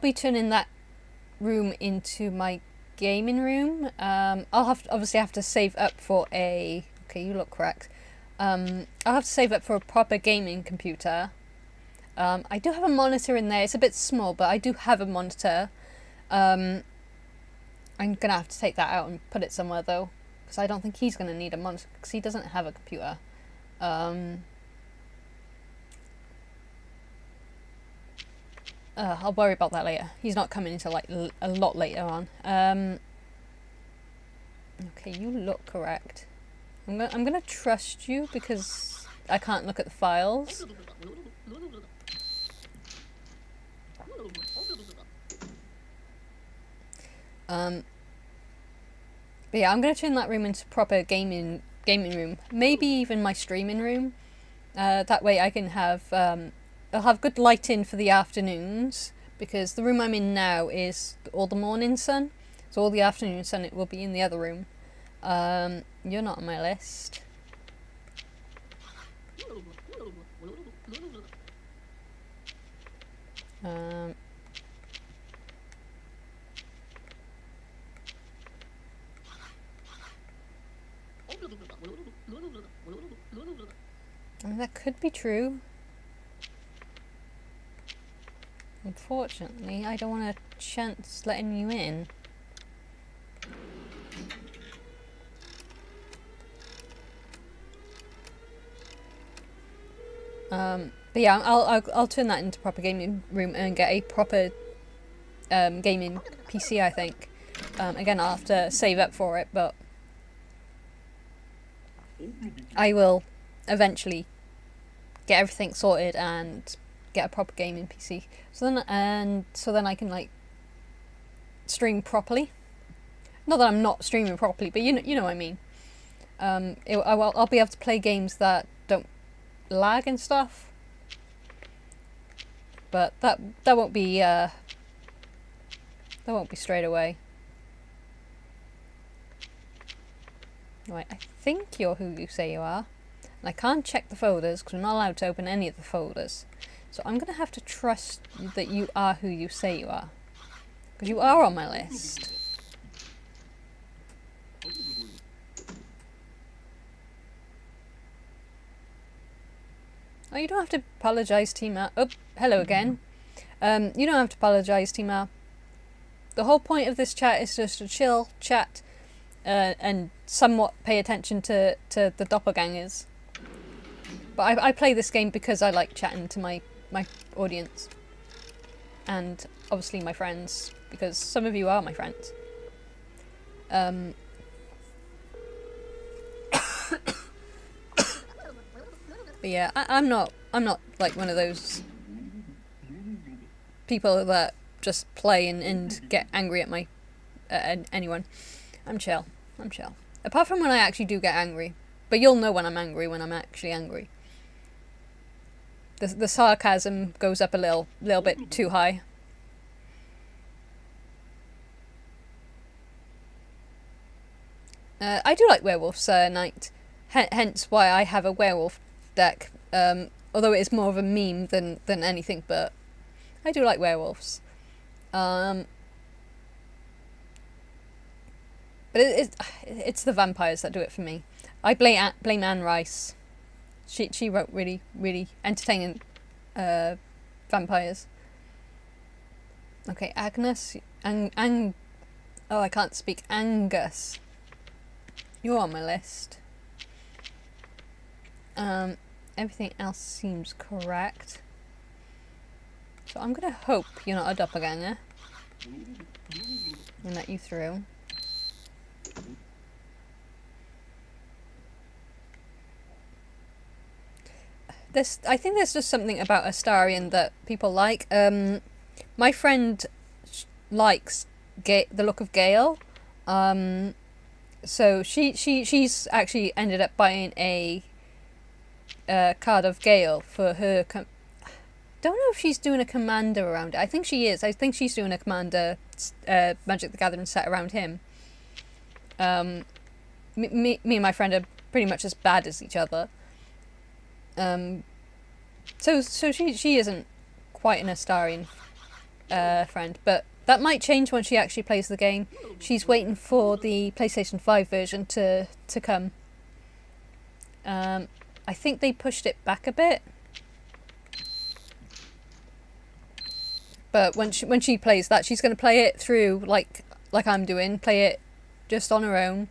be turning that room into my gaming room. I'll obviously have to save up for a... Okay, you look correct. I'll have to save up for a proper gaming computer. I do have a monitor in there. It's a bit small, but I do have a monitor. I'm gonna have to take that out and put it somewhere though, because I don't think he's gonna need a monitor, because he doesn't have a computer. I'll worry about that later. He's not coming until like a lot later on. Okay, you look correct. I'm gonna trust you because I can't look at the files. But yeah, I'm gonna turn that room into proper gaming room. Maybe even my streaming room. That way I can have I'll have good lighting for the afternoons, because the room I'm in now is all the morning sun. So all the afternoon sun, it will be in the other room. You're not on my list. I mean, that could be true. Unfortunately, I don't want a chance letting you in. But yeah, I'll turn that into proper gaming room and get a proper gaming PC, I think. Again, I'll have to save up for it, but I will eventually get everything sorted and get a proper gaming PC. So then I can like stream properly. Not that I'm not streaming properly, but you know what I mean. I'll be able to play games that don't lag and stuff. But that won't be straight away. Right, I think you're who you say you are. And I can't check the folders because we're not allowed to open any of the folders. So I'm going to have to trust that you are who you say you are. Because you are on my list. Oh, you don't have to apologise, Tima. Oh, hello again. You don't have to apologise, Tima. The whole point of this chat is just to chill, chat, and somewhat pay attention to the doppelgangers. But I play this game because I like chatting to my audience. And obviously my friends, because some of you are my friends. But yeah, I'm not like one of those people that just play and get angry at anyone. I'm chill. Apart from when I actually do get angry. But you'll know when I'm angry when I'm actually angry. The sarcasm goes up a little bit too high. I do like Werewolf's Night, hence why I have a werewolf deck. Although it is more of a meme than anything, but I do like werewolves. But it's the vampires that do it for me. I blame Anne Rice. She wrote really entertaining vampires. Okay, Agnes, oh, I can't speak. Angus, you're on my list. Everything else seems correct. So I'm gonna hope you're not a doppelganger. And let you through. I think there's just something about Astarion that people like. My friend likes the look of Gale. So she's actually ended up buying a card of Gale for her. Don't know if she's doing a commander around it. I think she is. I think she's doing a commander Magic the Gathering set around him. Me and my friend are pretty much as bad as each other. So she isn't quite an Astarion friend, but that might change when she actually plays the game. She's waiting for the PlayStation 5 version to come. I think they pushed it back a bit. But when she plays that, she's going to play it through like I'm doing, play it just on her own,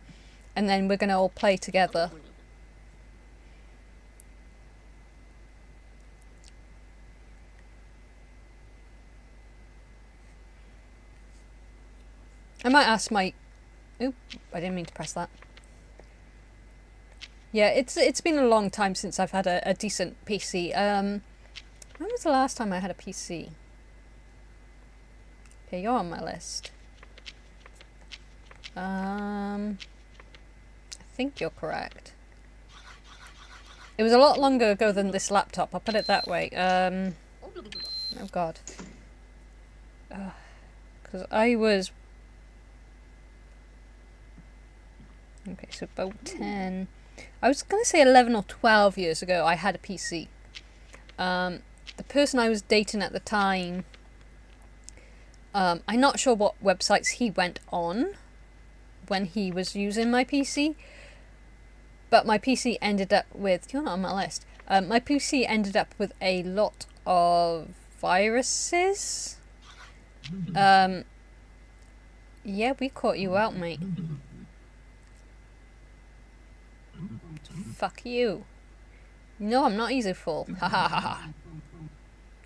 and then we're going to all play together. I might ask my... Oop, I didn't mean to press that. Yeah, it's been a long time since I've had a decent PC. When was the last time I had a PC? Okay, you're on my list. I think you're correct. It was a lot longer ago than this laptop, I'll put it that way. Oh god. Because I was... Okay, so about 10... I was going to say 11 or 12 years ago I had a PC. The person I was dating at the time... I'm not sure what websites he went on when he was using my PC. But my PC ended up with... You're not on my list. My PC ended up with a lot of viruses. Yeah, we caught you out, mate. Fuck you. No, I'm not easy fool. Ha ha ha ha.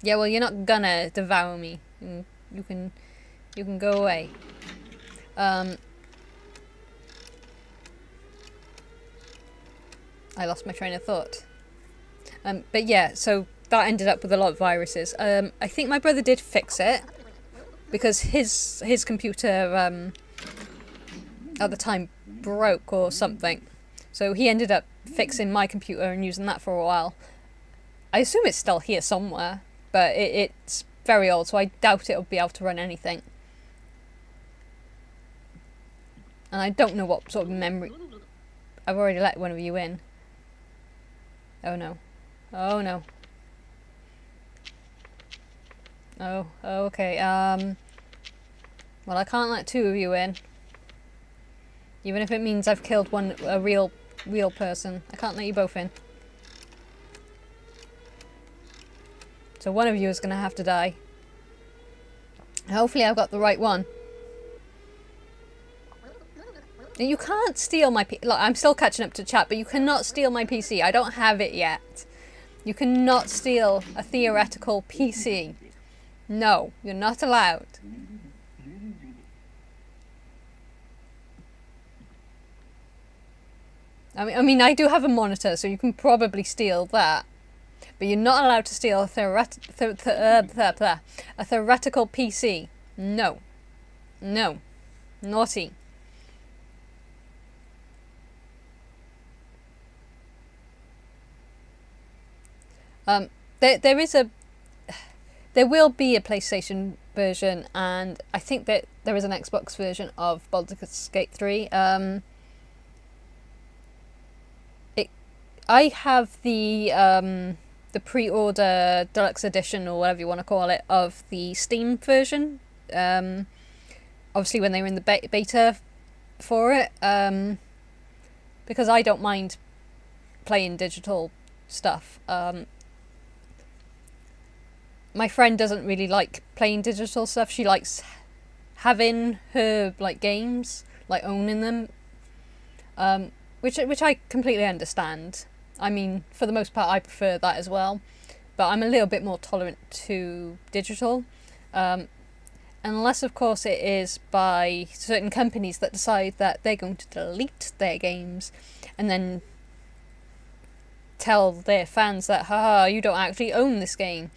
Yeah, well, you're not gonna devour me. You can go away. I lost my train of thought. But yeah, so that ended up with a lot of viruses. I think my brother did fix it because his computer at the time broke or something. So he ended up fixing my computer and using that for a while. I assume it's still here somewhere, but it's very old, so I doubt it'll be able to run anything. And I don't know what sort of memory... I've already let one of you in. Oh no. Oh no. Oh, okay. Well, I can't let two of you in. Even if it means I've killed a real person. I can't let you both in. So one of you is going to have to die. Hopefully I've got the right one. You can't steal my PC. Look, I'm still catching up to chat, but you cannot steal my PC. I don't have it yet. You cannot steal a theoretical PC. No, you're not allowed. I mean, I do have a monitor, so you can probably steal that. But you're not allowed to steal a theoretical PC. No. No. Naughty. There will be a PlayStation version, and I think that there is an Xbox version of Baldur's Gate 3. I have the pre-order deluxe edition, or whatever you want to call it, of the Steam version. Obviously when they were in the beta for it, because I don't mind playing digital stuff. my friend doesn't really like playing digital stuff. She likes having her like games, like owning them, which I completely understand. I mean, for the most part, I prefer that as well, but I'm a little bit more tolerant to digital, unless of course it is by certain companies that decide that they're going to delete their games, and then tell their fans that, haha, you don't actually own this game.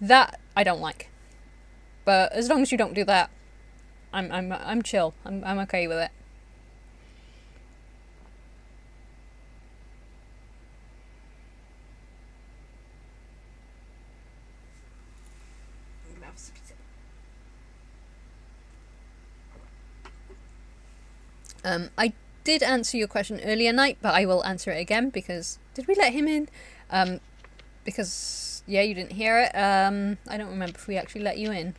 That I don't like. But as long as you don't do that, I'm chill. I'm okay with it. I did answer your question earlier, Night, but I will answer it again because did we let him in? Because yeah, you didn't hear it. I don't remember if we actually let you in.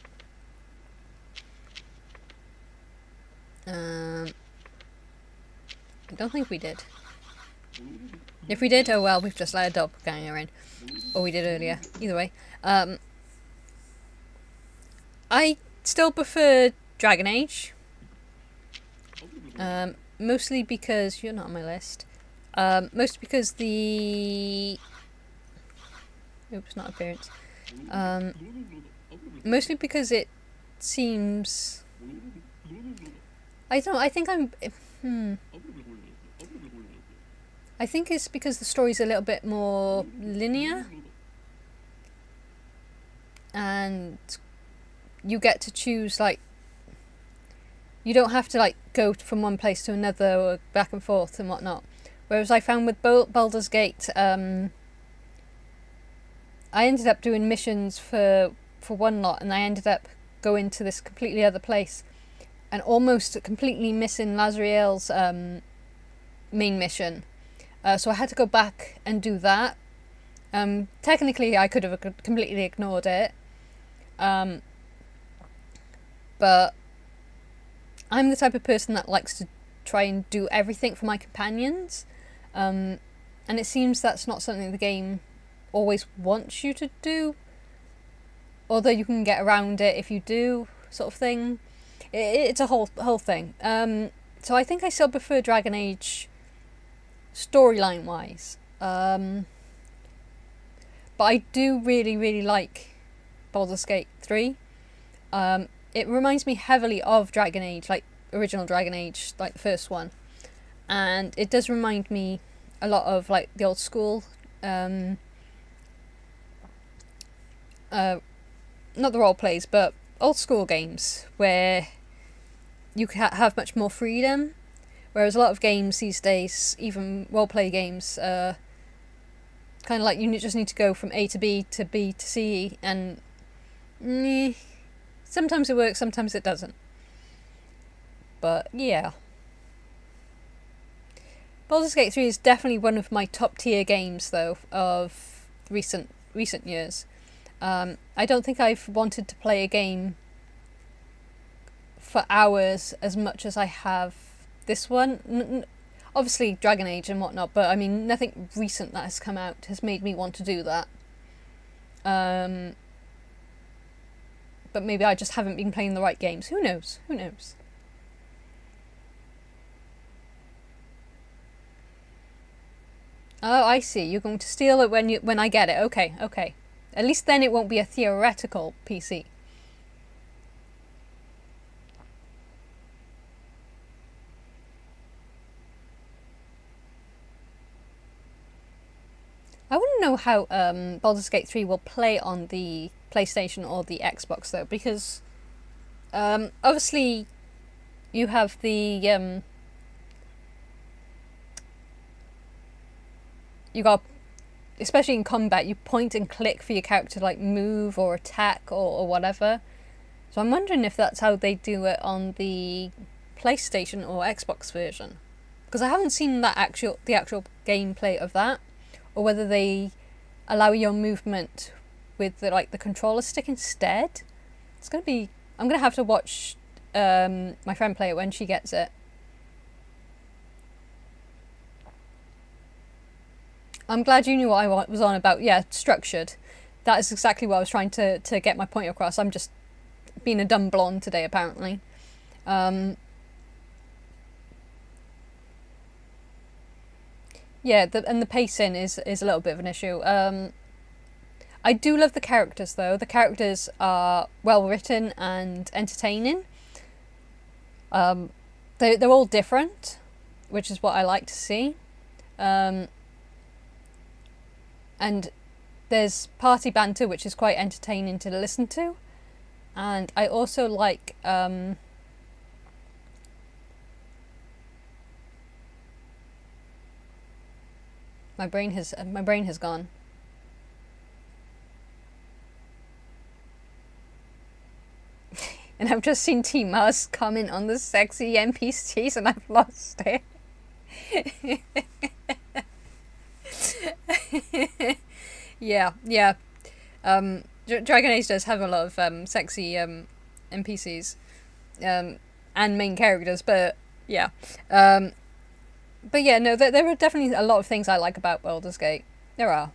I don't think we did. If we did, oh well, we've just let a doppelganger in. Or we did earlier. Either way. I still prefer Dragon Age. Mostly because you're not on my list. Mostly because the... Oops, not appearance. Mostly because it seems... I think I think it's because the story's a little bit more linear. And you get to choose, like... You don't have to, like, go from one place to another or back and forth and whatnot. Whereas I found with Baldur's Gate, I ended up doing missions for one lot, and I ended up going to this completely other place and almost completely missing Lazriel's main mission. So I had to go back and do that. Technically, I could have completely ignored it. But I'm the type of person that likes to try and do everything for my companions. And it seems that's not something the game always wants you to do. Although you can get around it if you do, sort of thing. It's a whole thing. So I think I still prefer Dragon Age storyline wise. But I do really, really like Baldur's Gate 3. It reminds me heavily of Dragon Age, like original Dragon Age, like the first one. And it does remind me a lot of like the old school, not the role plays, but old school games where you have much more freedom. Whereas a lot of games these days, even role play games, kind of like you just need to go from A to B to B to C, and sometimes it works, sometimes it doesn't. But yeah. Baldur's Gate 3 is definitely one of my top tier games though of recent years. I don't think I've wanted to play a game for hours as much as I have this one. Obviously Dragon Age and whatnot, but I mean nothing recent that has come out has made me want to do that. But maybe I just haven't been playing the right games. Who knows? Who knows? Oh, I see. You're going to steal it when I get it. Okay, okay. At least then it won't be a theoretical PC. I wouldn't know how Baldur's Gate 3 will play on the PlayStation or the Xbox though, because obviously you have the you got, especially in combat, you point and click for your character to like move or attack or whatever. So I'm wondering if that's how they do it on the PlayStation or Xbox version, because I haven't seen the actual gameplay of that, or whether they allow your movement with the controller stick instead. It's gonna be. I'm gonna have to watch my friend play it when she gets it. I'm glad you knew what I was on about. Yeah, structured. that is exactly what I was trying to get my point across. I'm just being a dumb blonde today, apparently. Yeah, and the pacing is a little bit of an issue. I do love the characters, though. The characters are well written and entertaining. They're all different, which is what I like to see. And there's party banter, which is quite entertaining to listen to. And I also like my brain has gone. And I've just seen T Mars comment on the sexy NPCs and I've lost it. Yeah. Dragon Age does have a lot of sexy NPCs and main characters, but yeah. But yeah, no, there are definitely a lot of things I like about Baldur's Gate. There are.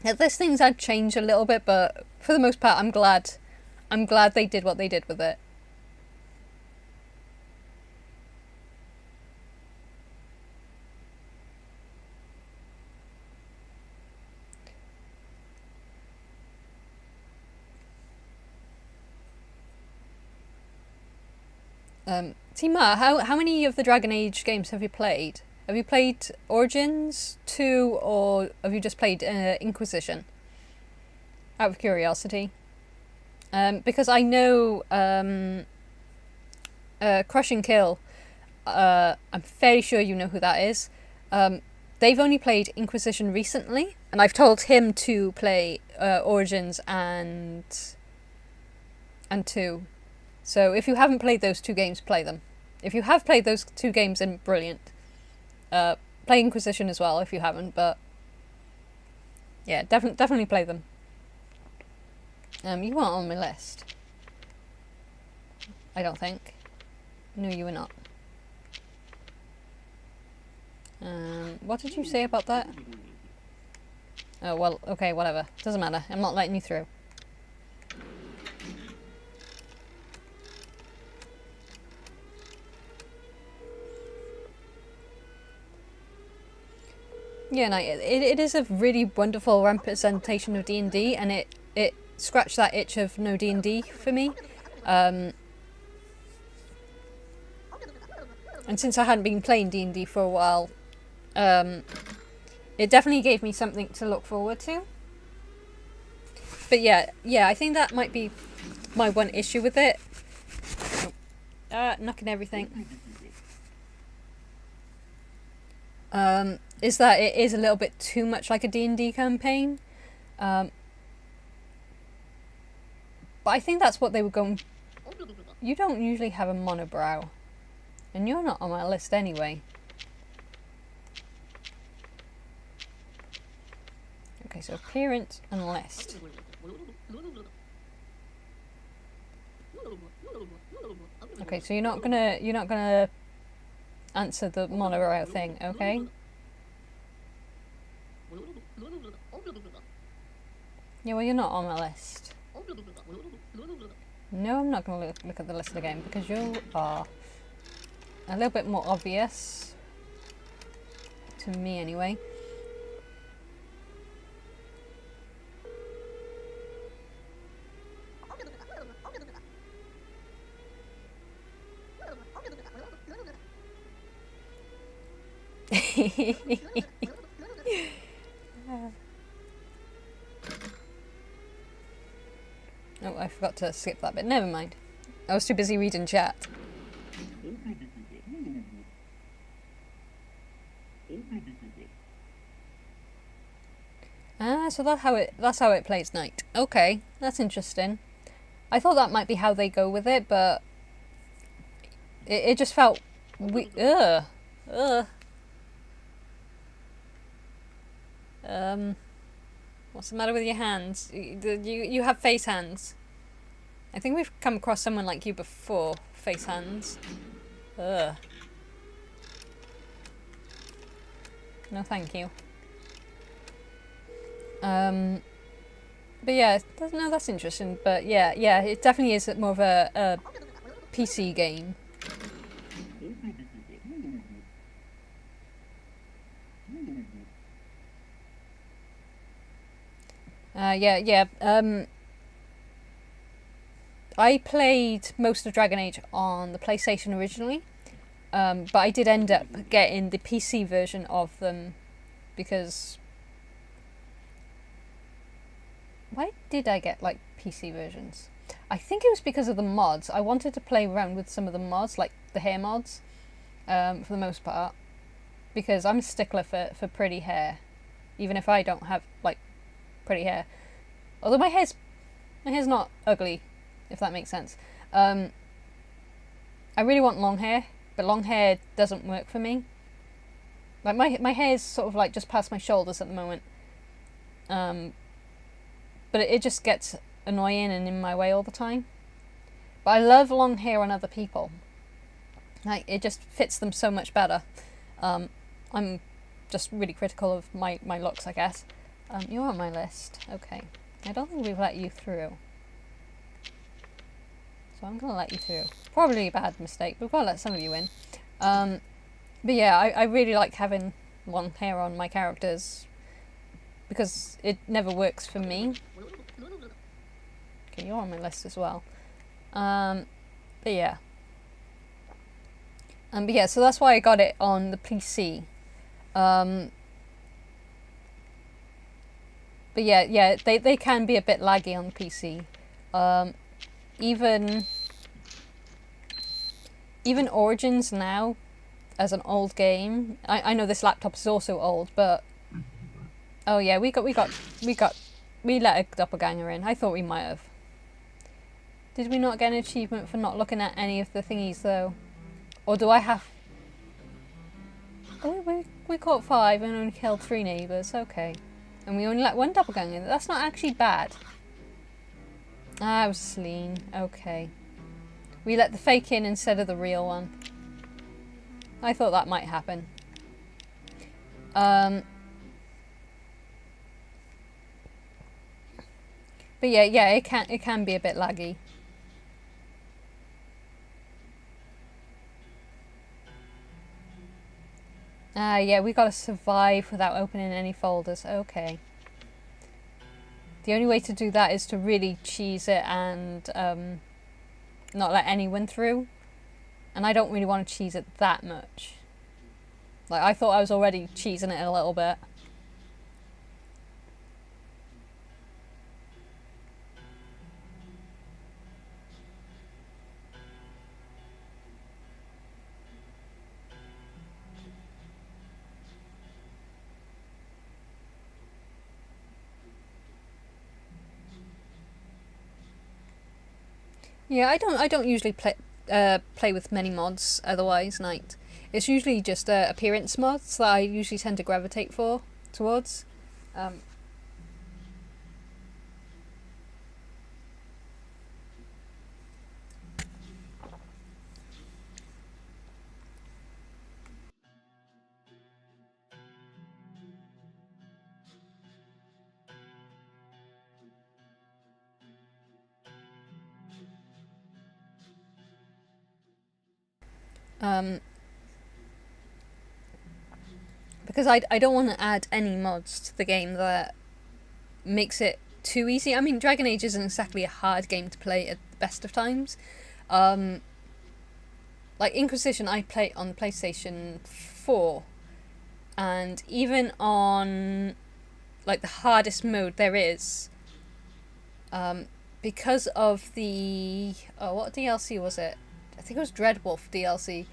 There's things I'd change a little bit, but for the most part, I'm glad they did what they did with it. Tima, how many of the Dragon Age games have you played? Have you played Origins 2 or have you just played Inquisition? Out of curiosity. Because I know Crush and Kill, I'm fairly sure you know who that is. They've only played Inquisition recently, and I've told him to play Origins and 2. So if you haven't played those 2 games, play them. If you have played those 2 games, then brilliant. Play Inquisition as well if you haven't, but yeah, definitely play them. You weren't on my list. I don't think. No, you were not. What did you say about that? Oh, well, okay, whatever. Doesn't matter. I'm not letting you through. Yeah, no, it is a really wonderful representation of D&D, and it scratched that itch of no D&D for me. And since I hadn't been playing D&D for a while, it definitely gave me something to look forward to. But yeah, I think that might be my one issue with it. Knocking everything. Is that it is a little bit too much like a D&D campaign. But I think that's what they were going... You don't usually have a monobrow. And you're not on my list anyway. Okay, so appearance and list. Okay, so you're not gonna answer the monobrow thing, okay? Yeah, well, you're not on my list. No, I'm not going to look at the list again because you are a little bit more obvious to me anyway. Oh, I forgot to skip that bit. Never mind. I was too busy reading chat. So that's how it plays night. Okay, that's interesting. I thought that might be how they go with it, but it just felt what's the matter with your hands? You have face hands. I think we've come across someone like you before. Face hands. Ugh. No, thank you. But yeah, no, that's interesting. But yeah, it definitely is more of a PC game. Yeah. I played most of Dragon Age on the PlayStation originally, but I did end up getting the PC version of them because... Why did I get, like, PC versions? I think it was because of the mods. I wanted to play around with some of the mods, like the hair mods, for the most part, because I'm a stickler for pretty hair, even if I don't have, like, pretty hair. Although my hair's not ugly, if that makes sense. I really want long hair, but long hair doesn't work for me. Like, my hair's sort of, like, just past my shoulders at the moment. But it just gets annoying and in my way all the time. But I love long hair on other people. Like, it just fits them so much better. I'm just really critical of my looks, I guess. You're on my list. Okay. I don't think we've let you through. So I'm going to let you through. Probably a bad mistake, but we've got to let some of you in. But yeah, I really like having long hair on my characters because it never works for me. Okay, you're on my list as well. But yeah. But yeah, so that's why I got it on the PC. But yeah, they can be a bit laggy on the PC. Even Origins now, as an old game. I know this laptop is also old, but oh yeah, we let a doppelganger in. I thought we might have. Did we not get an achievement for not looking at any of the thingies though? Or do I have... Oh, we caught 5 and only killed 3 neighbours. Okay. And we only let 1 doppelganger in. That's not actually bad. Ah, it was Celine. Okay. We let the fake in instead of the real one. I thought that might happen. But yeah, it can be a bit laggy. Yeah, we gotta survive without opening any folders. Okay. The only way to do that is to really cheese it and not let anyone through. And I don't really want to cheese it that much. Like, I thought I was already cheesing it a little bit. Yeah, I don't usually play with many mods otherwise, Night. It's usually just appearance mods that I usually tend to gravitate towards. Because I don't want to add any mods to the game that makes it too easy. I mean, Dragon Age isn't exactly a hard game to play at the best of times. Like Inquisition, I play on PlayStation 4, and even on like the hardest mode there is, because of the what DLC was it? I think it was Dreadwolf DLC.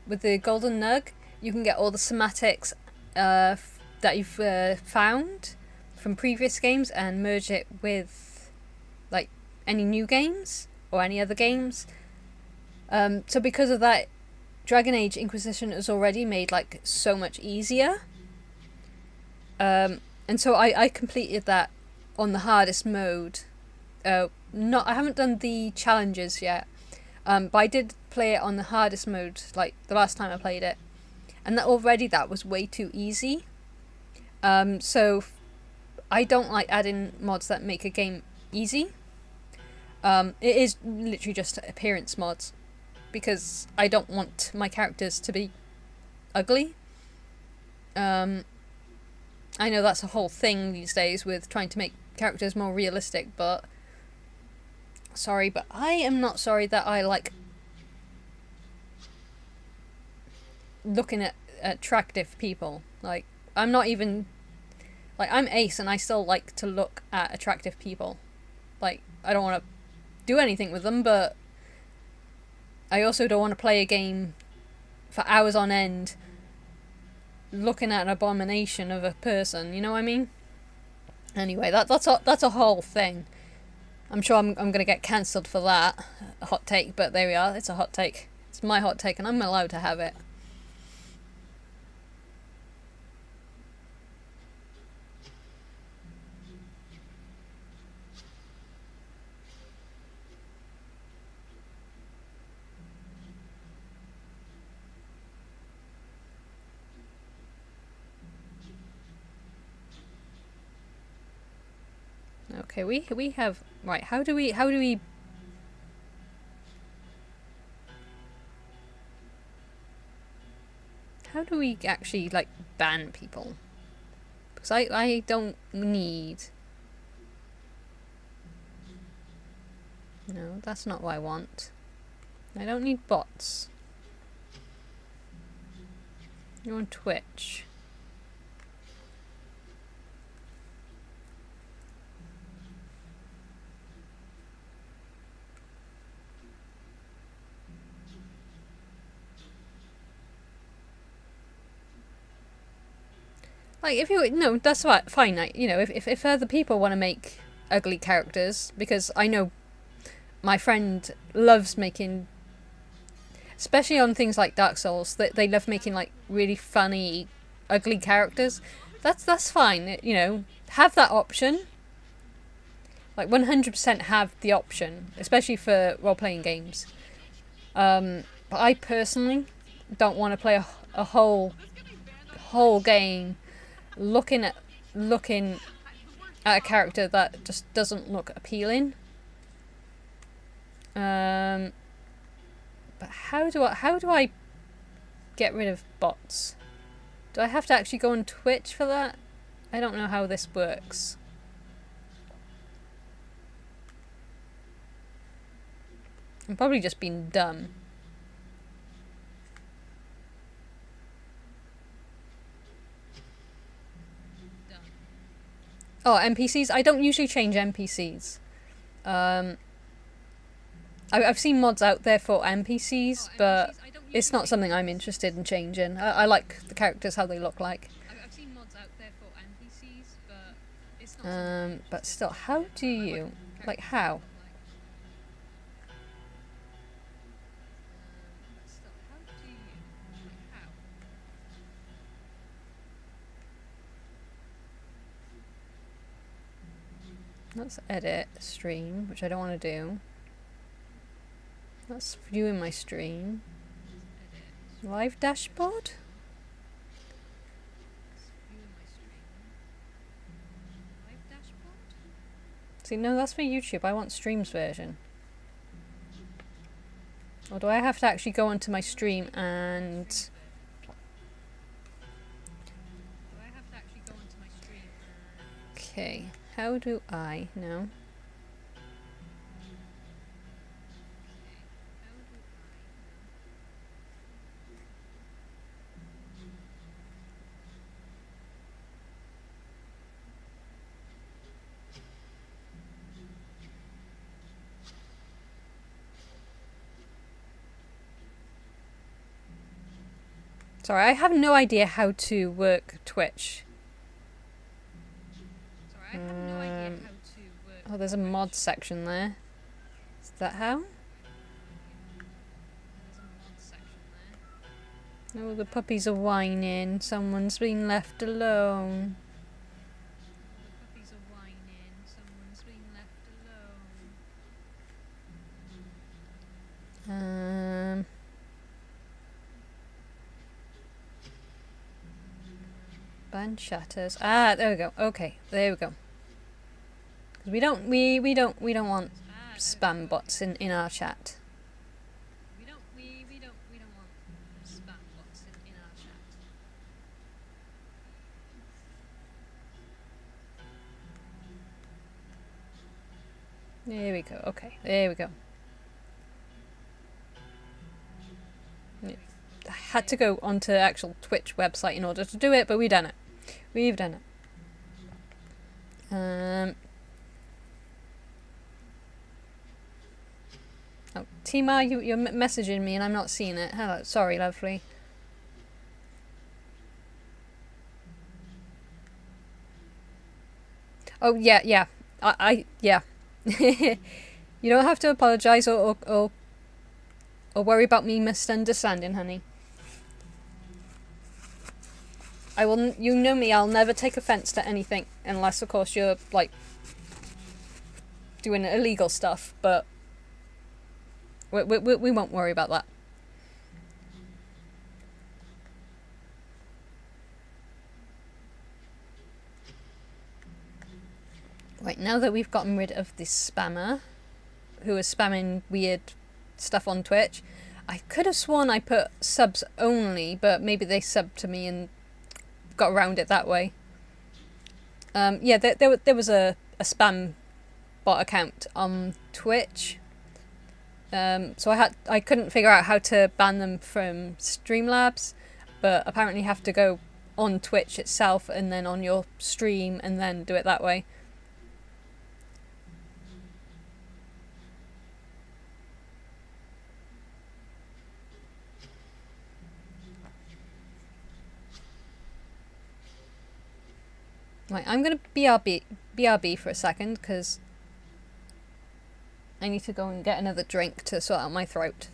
With the Golden Nug, you can get all the somatics that you've found from previous games and merge it with like any new games or any other games. So because of that, Dragon Age Inquisition is already made like so much easier. And so I completed that on the hardest mode. I haven't done the challenges yet, but I did play it on the hardest mode like the last time I played it, and that was way too easy. So I don't like adding mods that make a game easy. It is literally just appearance mods, because I don't want my characters to be ugly. I know that's a whole thing these days with trying to make characters more realistic, but sorry, but I am not sorry that I like looking at attractive people. Like, I'm not even, like, I'm Ace and I still like to look at attractive people. Like, I don't want to do anything with them, but I also don't want to play a game for hours on end looking at an abomination of a person, you know what I mean? Anyway, that's a whole thing. I'm sure I'm gonna get cancelled for that. A hot take, but there we are, it's a hot take. It's my hot take and I'm allowed to have it. Okay, we have, right, how do we actually, like, ban people? Because I don't need, no, that's not what I want. I don't need bots. You're on Twitch. Like, if you, no, that's what, fine, like, you know, if other people want to make ugly characters, because I know my friend loves making, especially on things like Dark Souls, they love making, like, really funny, ugly characters, that's fine, you know, have that option. Like, 100% have the option, especially for role-playing games. But I personally don't want to play a whole game looking at a character that just doesn't look appealing. But how do I get rid of bots? Do I have to actually go on Twitch for that? I don't know how this works. I'm probably just being dumb. Oh, NPCs? I don't usually change NPCs. I've seen mods out there for NPCs, but it's not something I'm interested in changing. I like the characters how they look like. But still, how do you, like, how? Let's edit stream, which I don't want to do. That's viewing my stream. Live dashboard? See, no, that's for YouTube. I want streams version. Or do I have to actually go onto my stream and... Okay, how do I know? Sorry, I have no idea how to work Twitch. Oh, there's a mod section there. Is that how? Oh, the puppies are whining. Someone's been left alone. Ban shatters. Ah, there we go. Okay, there we go. We don't want spam bots in our chat. We don't want spam bots in our chat. There we go. Okay, there we go. I had to go onto actual Twitch website in order to do it, but we've done it. We've done it. Oh, Tima, you're messaging me and I'm not seeing it. Hello, sorry, lovely. Oh yeah, yeah. Yeah. You don't have to apologise or worry about me misunderstanding, honey. I will. You know me. I'll never take offence to anything, unless, of course, you're like doing illegal stuff. But we won't worry about that. Right, now that we've gotten rid of this spammer, who was spamming weird stuff on Twitch, I could have sworn I put subs only, but maybe they subbed to me and got around it that way. Yeah, there was a spam bot account on Twitch. So I couldn't figure out how to ban them from Streamlabs, but apparently you have to go on Twitch itself and then on your stream and then do it that way. Right, I'm gonna BRB for a second because I need to go and get another drink to sort out my throat.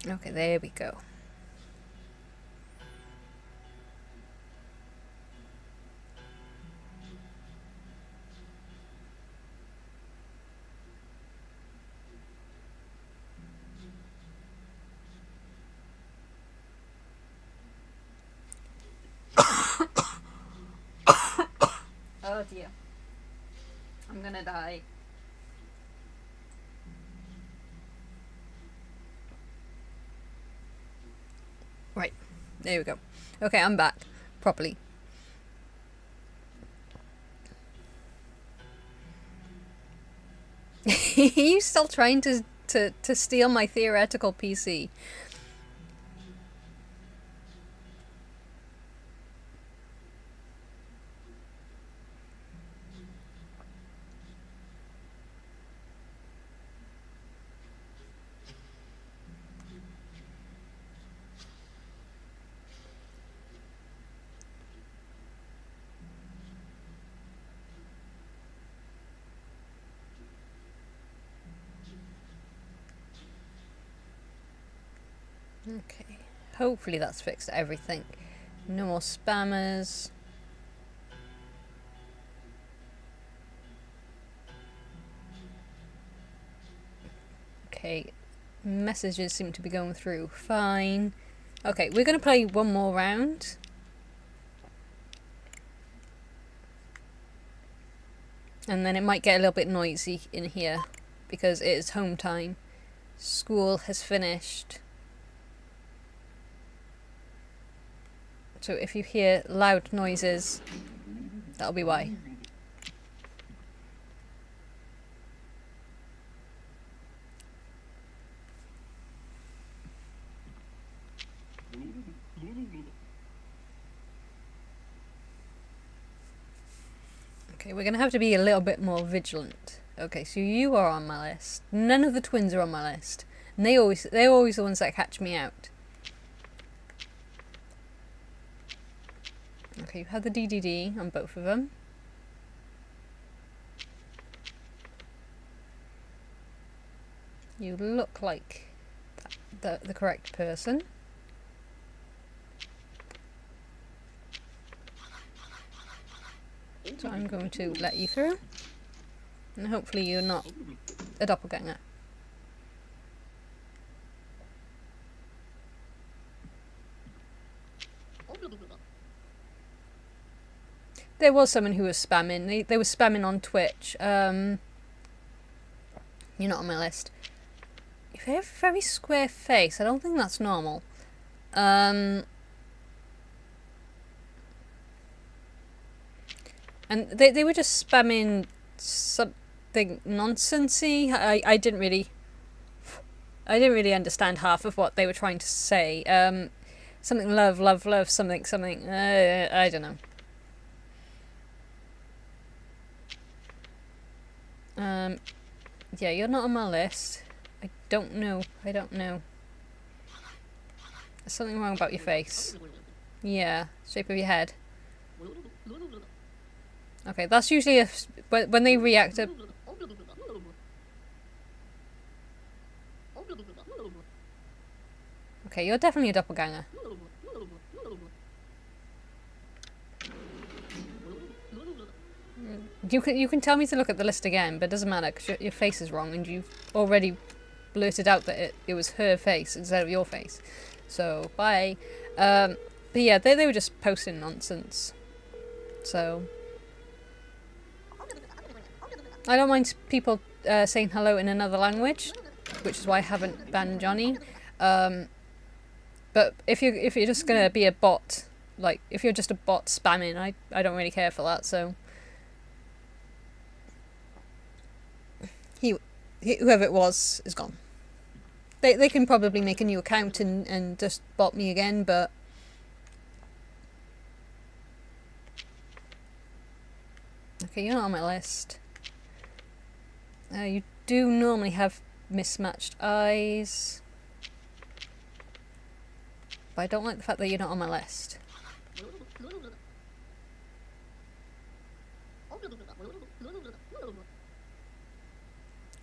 Okay, there we go. Oh dear. I'm gonna die. Right, there we go. Okay, I'm back properly. You still trying to steal my theoretical PC? Okay, hopefully that's fixed everything. No more spammers. Okay, messages seem to be going through fine. Okay, we're going to play one more round. And then it might get a little bit noisy in here because it is home time. School has finished. So if you hear loud noises, that'll be why. Okay, we're going to have to be a little bit more vigilant. Okay, so you are on my list. None of the twins are on my list. And they're always the ones that catch me out. Okay, you have the DDD on both of them. You look like the correct person. So I'm going to let you through. And hopefully you're not a doppelganger. There was someone who was spamming. They were spamming on Twitch. You're not on my list. You have a very square face. I don't think that's normal. And they were just spamming something nonsensey. I didn't really understand half of what they were trying to say. Something love, something. I don't know. Yeah, you're not on my list. I don't know. There's something wrong about your face. Yeah, shape of your head. Okay, that's usually when they react to... Okay, you're definitely a doppelganger. You can tell me to look at the list again, but it doesn't matter because your face is wrong and you've already blurted out that it was her face instead of your face. So, bye. But yeah, they were just posting nonsense. So... I don't mind people saying hello in another language, which is why I haven't banned Johnny. But if you're just gonna be a bot, like if you're just a bot spamming, I don't really care for that. So whoever it was is gone. They can probably make a new account and just bot me again, but okay, you're not on my list. You do normally have mismatched eyes, but I don't like the fact that you're not on my list.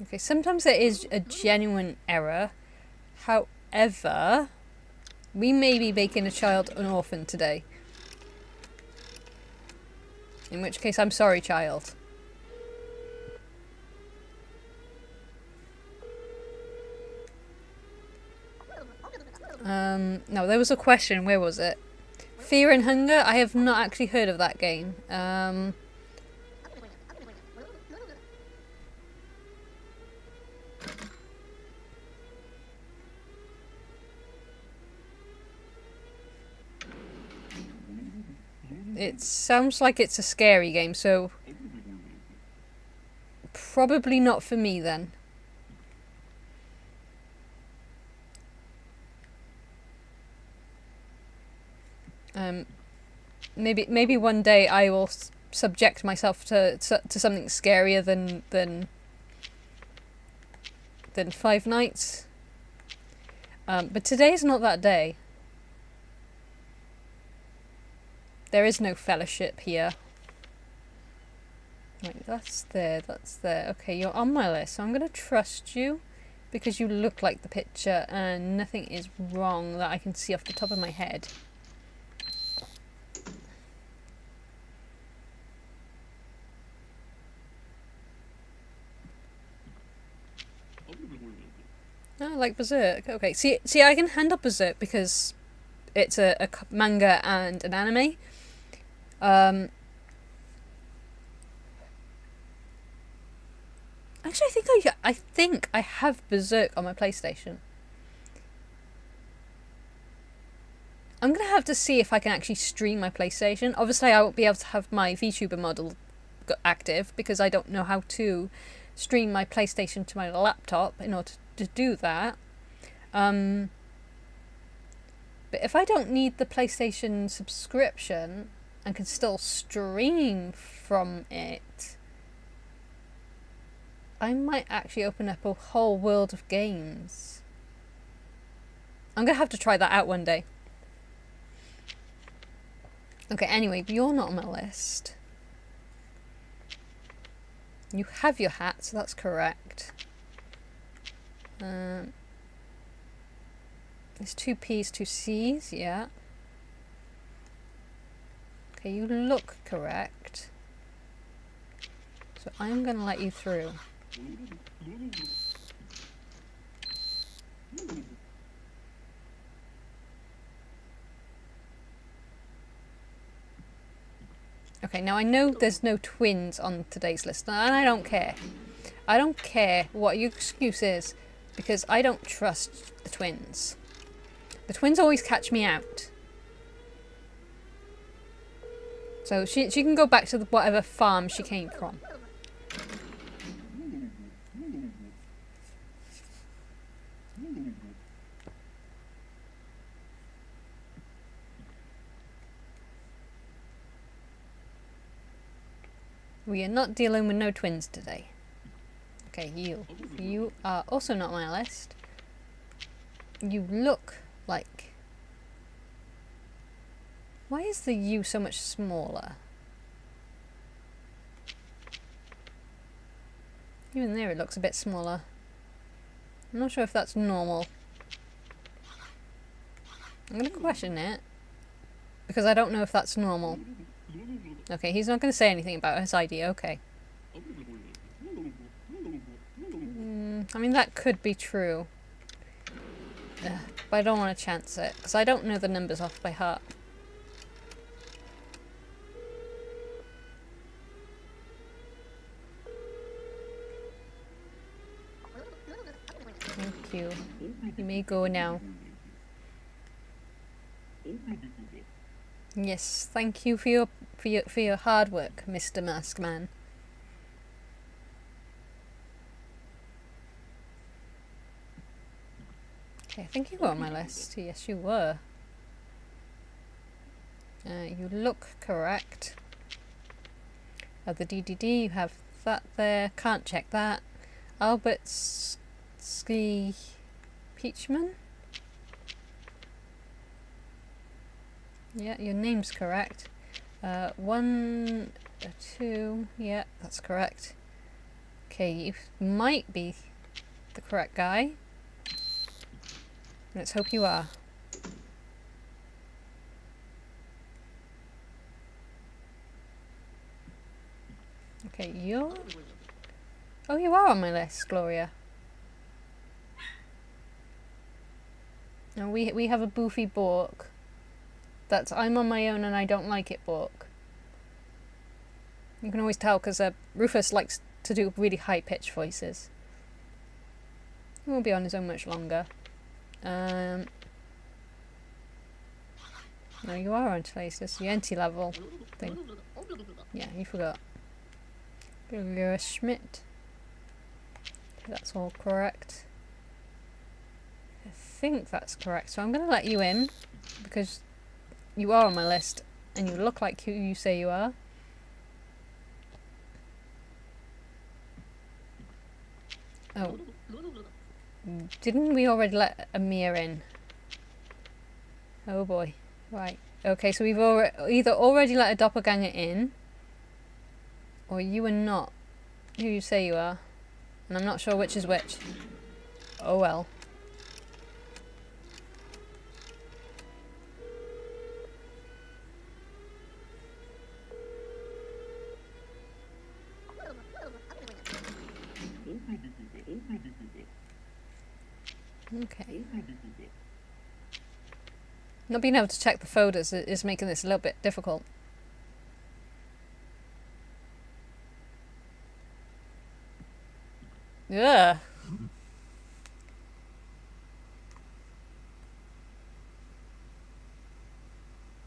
Okay, sometimes there is a genuine error. However, we may be making a child an orphan today. In which case, I'm sorry, child. No, there was a question. Where was it? Fear and Hunger? I have not actually heard of that game. It sounds like it's a scary game, so probably not for me then. Maybe one day I will subject myself to something scarier than Five Nights. But today is not that day. There is no fellowship here. Right, that's there. Okay, you're on my list, so I'm gonna trust you because you look like the picture and nothing is wrong that I can see off the top of my head. Oh, like Berserk. Okay, see, I can handle Berserk because it's a manga and an anime. Actually, I think I have Berserk on my PlayStation. I'm gonna have to see if I can actually stream my PlayStation. Obviously, I won't be able to have my VTuber model active because I don't know how to stream my PlayStation to my laptop in order to do that. But if I don't need the PlayStation subscription and can still stream from it, I might actually open up a whole world of games. I'm gonna have to try that out one day. Okay, anyway, you're not on my list. You have your hat, so that's correct. There's 2 P's, 2 C's, yeah. Okay, you look correct. So I'm gonna let you through. Okay, now I know there's no twins on today's list, and I don't care. I don't care what your excuse is, because I don't trust the twins. The twins always catch me out. So she can go back to whatever farm she came from. We are not dealing with no twins today. Okay, you are also not on my list. You look like... Why is the U so much smaller? Even there it looks a bit smaller. I'm not sure if that's normal. I'm going to question it, because I don't know if that's normal. Okay, he's not going to say anything about his ID, okay. I mean, that could be true. But I don't want to chance it, because I don't know the numbers off by heart. Thank you. You may go now. Yes, thank you for your hard work, Mr. Maskman. Okay, I think you were on my list. Yes, you were. You look correct. The DDD, you have that there. Can't check that. Albert Ski Peachman? Yeah, your name's correct. 1, 2, yeah, that's correct. Okay, you might be the correct guy. Let's hope you are. Okay, you're... Oh, you are on my list, Gloria. Now we have a boofy Bork. That's I'm on my own and I don't like it, Bork. You can always tell because Rufus likes to do really high-pitched voices. He won't be on his own much longer. No, you are on Telesis. You're entry-level thing. Yeah, you forgot. Gloria Schmidt. That's all correct. I think that's correct. So I'm going to let you in because you are on my list and you look like who you say you are. Oh. Didn't we already let Amir in? Oh boy. Right. Okay, so we've either already let a doppelganger in, or you are not who you say you are. And I'm not sure which is which. Oh well. Okay. Not being able to check the photos is making this a little bit difficult. Yeah.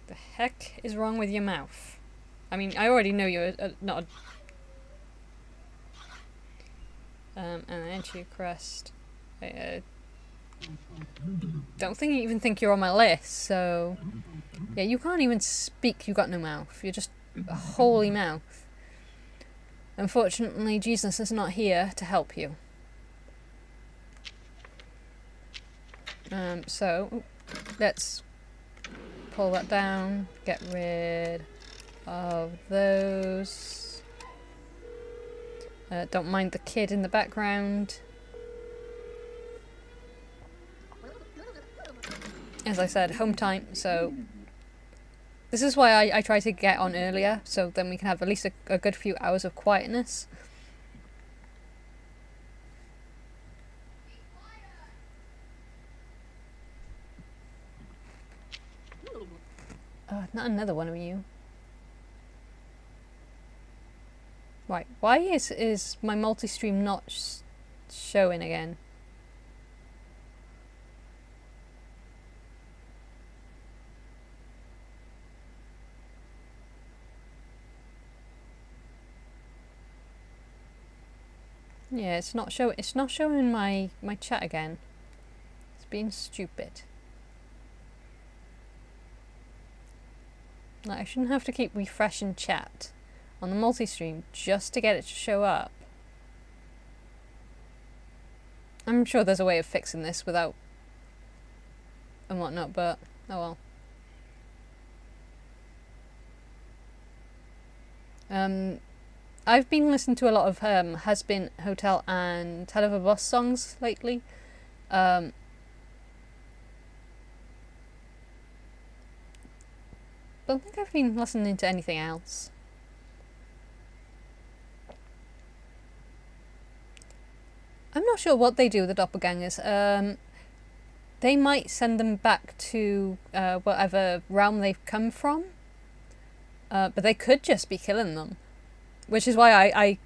The heck is wrong with your mouth? I mean, I already know you're not a... and entry crest. I don't think you even think you're on my list, so... Yeah, you can't even speak, you got no mouth. You're just a holy mouth. Unfortunately, Jesus is not here to help you. So, let's pull that down, get rid of those. Don't mind the kid in the background. As I said, home time, so this is why I try to get on earlier, so then we can have at least a good few hours of quietness. Not another one of you. Right, why is my multi-stream not showing again? Yeah, it's not showing my chat again. It's being stupid. Like, I shouldn't have to keep refreshing chat on the multi-stream just to get it to show up. I'm sure there's a way of fixing this without and whatnot, but oh well. I've been listening to a lot of Has Been, Hotel and Hell of a Boss songs lately. Don't think I've been listening to anything else. I'm not sure what they do with the doppelgangers. They might send them back to whatever realm they've come from. But they could just be killing them. Which is why I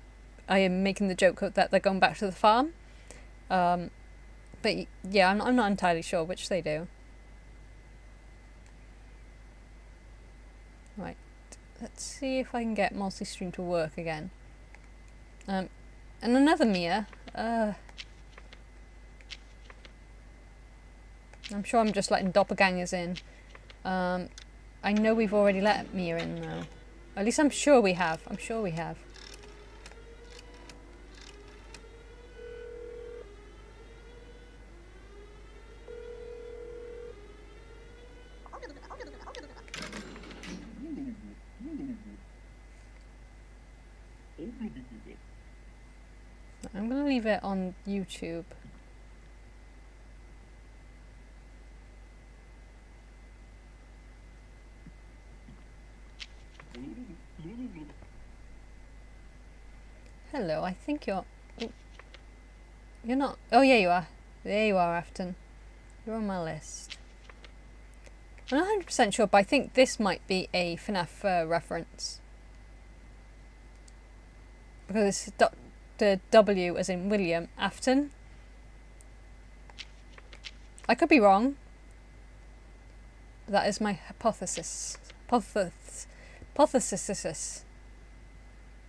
am making the joke that they're going back to the farm. But yeah, I'm not entirely sure which they do. Right, let's see if I can get multi-stream to work again. And another Mia. I'm sure I'm just letting doppelgangers in. I know we've already let Mia in though. At least I'm sure we have. I'm sure we have. I'm going to leave it on YouTube. Hello, I think you're... Oh, you're not... Oh, yeah, you are. There you are, Afton. You're on my list. I'm not 100% sure, but I think this might be a FNAF reference. Because it's the W as in William, Afton. I could be wrong. That is my hypothesis. Hypothesis.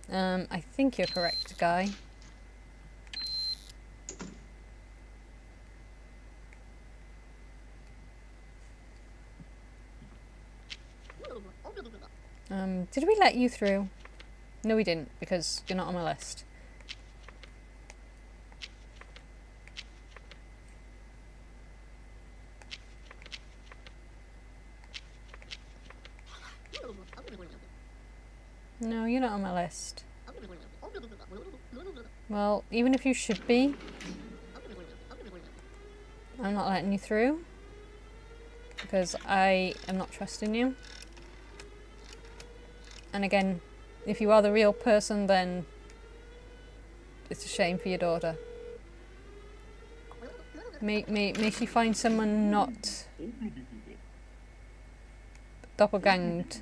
I think you're correct, Guy. Did we let you through? No, we didn't, because you're not on my list. No, you're not on my list. Well, even if you should be, I'm not letting you through. Because I am not trusting you. And again, if you are the real person, then it's a shame for your daughter. May she find someone not doppelganged.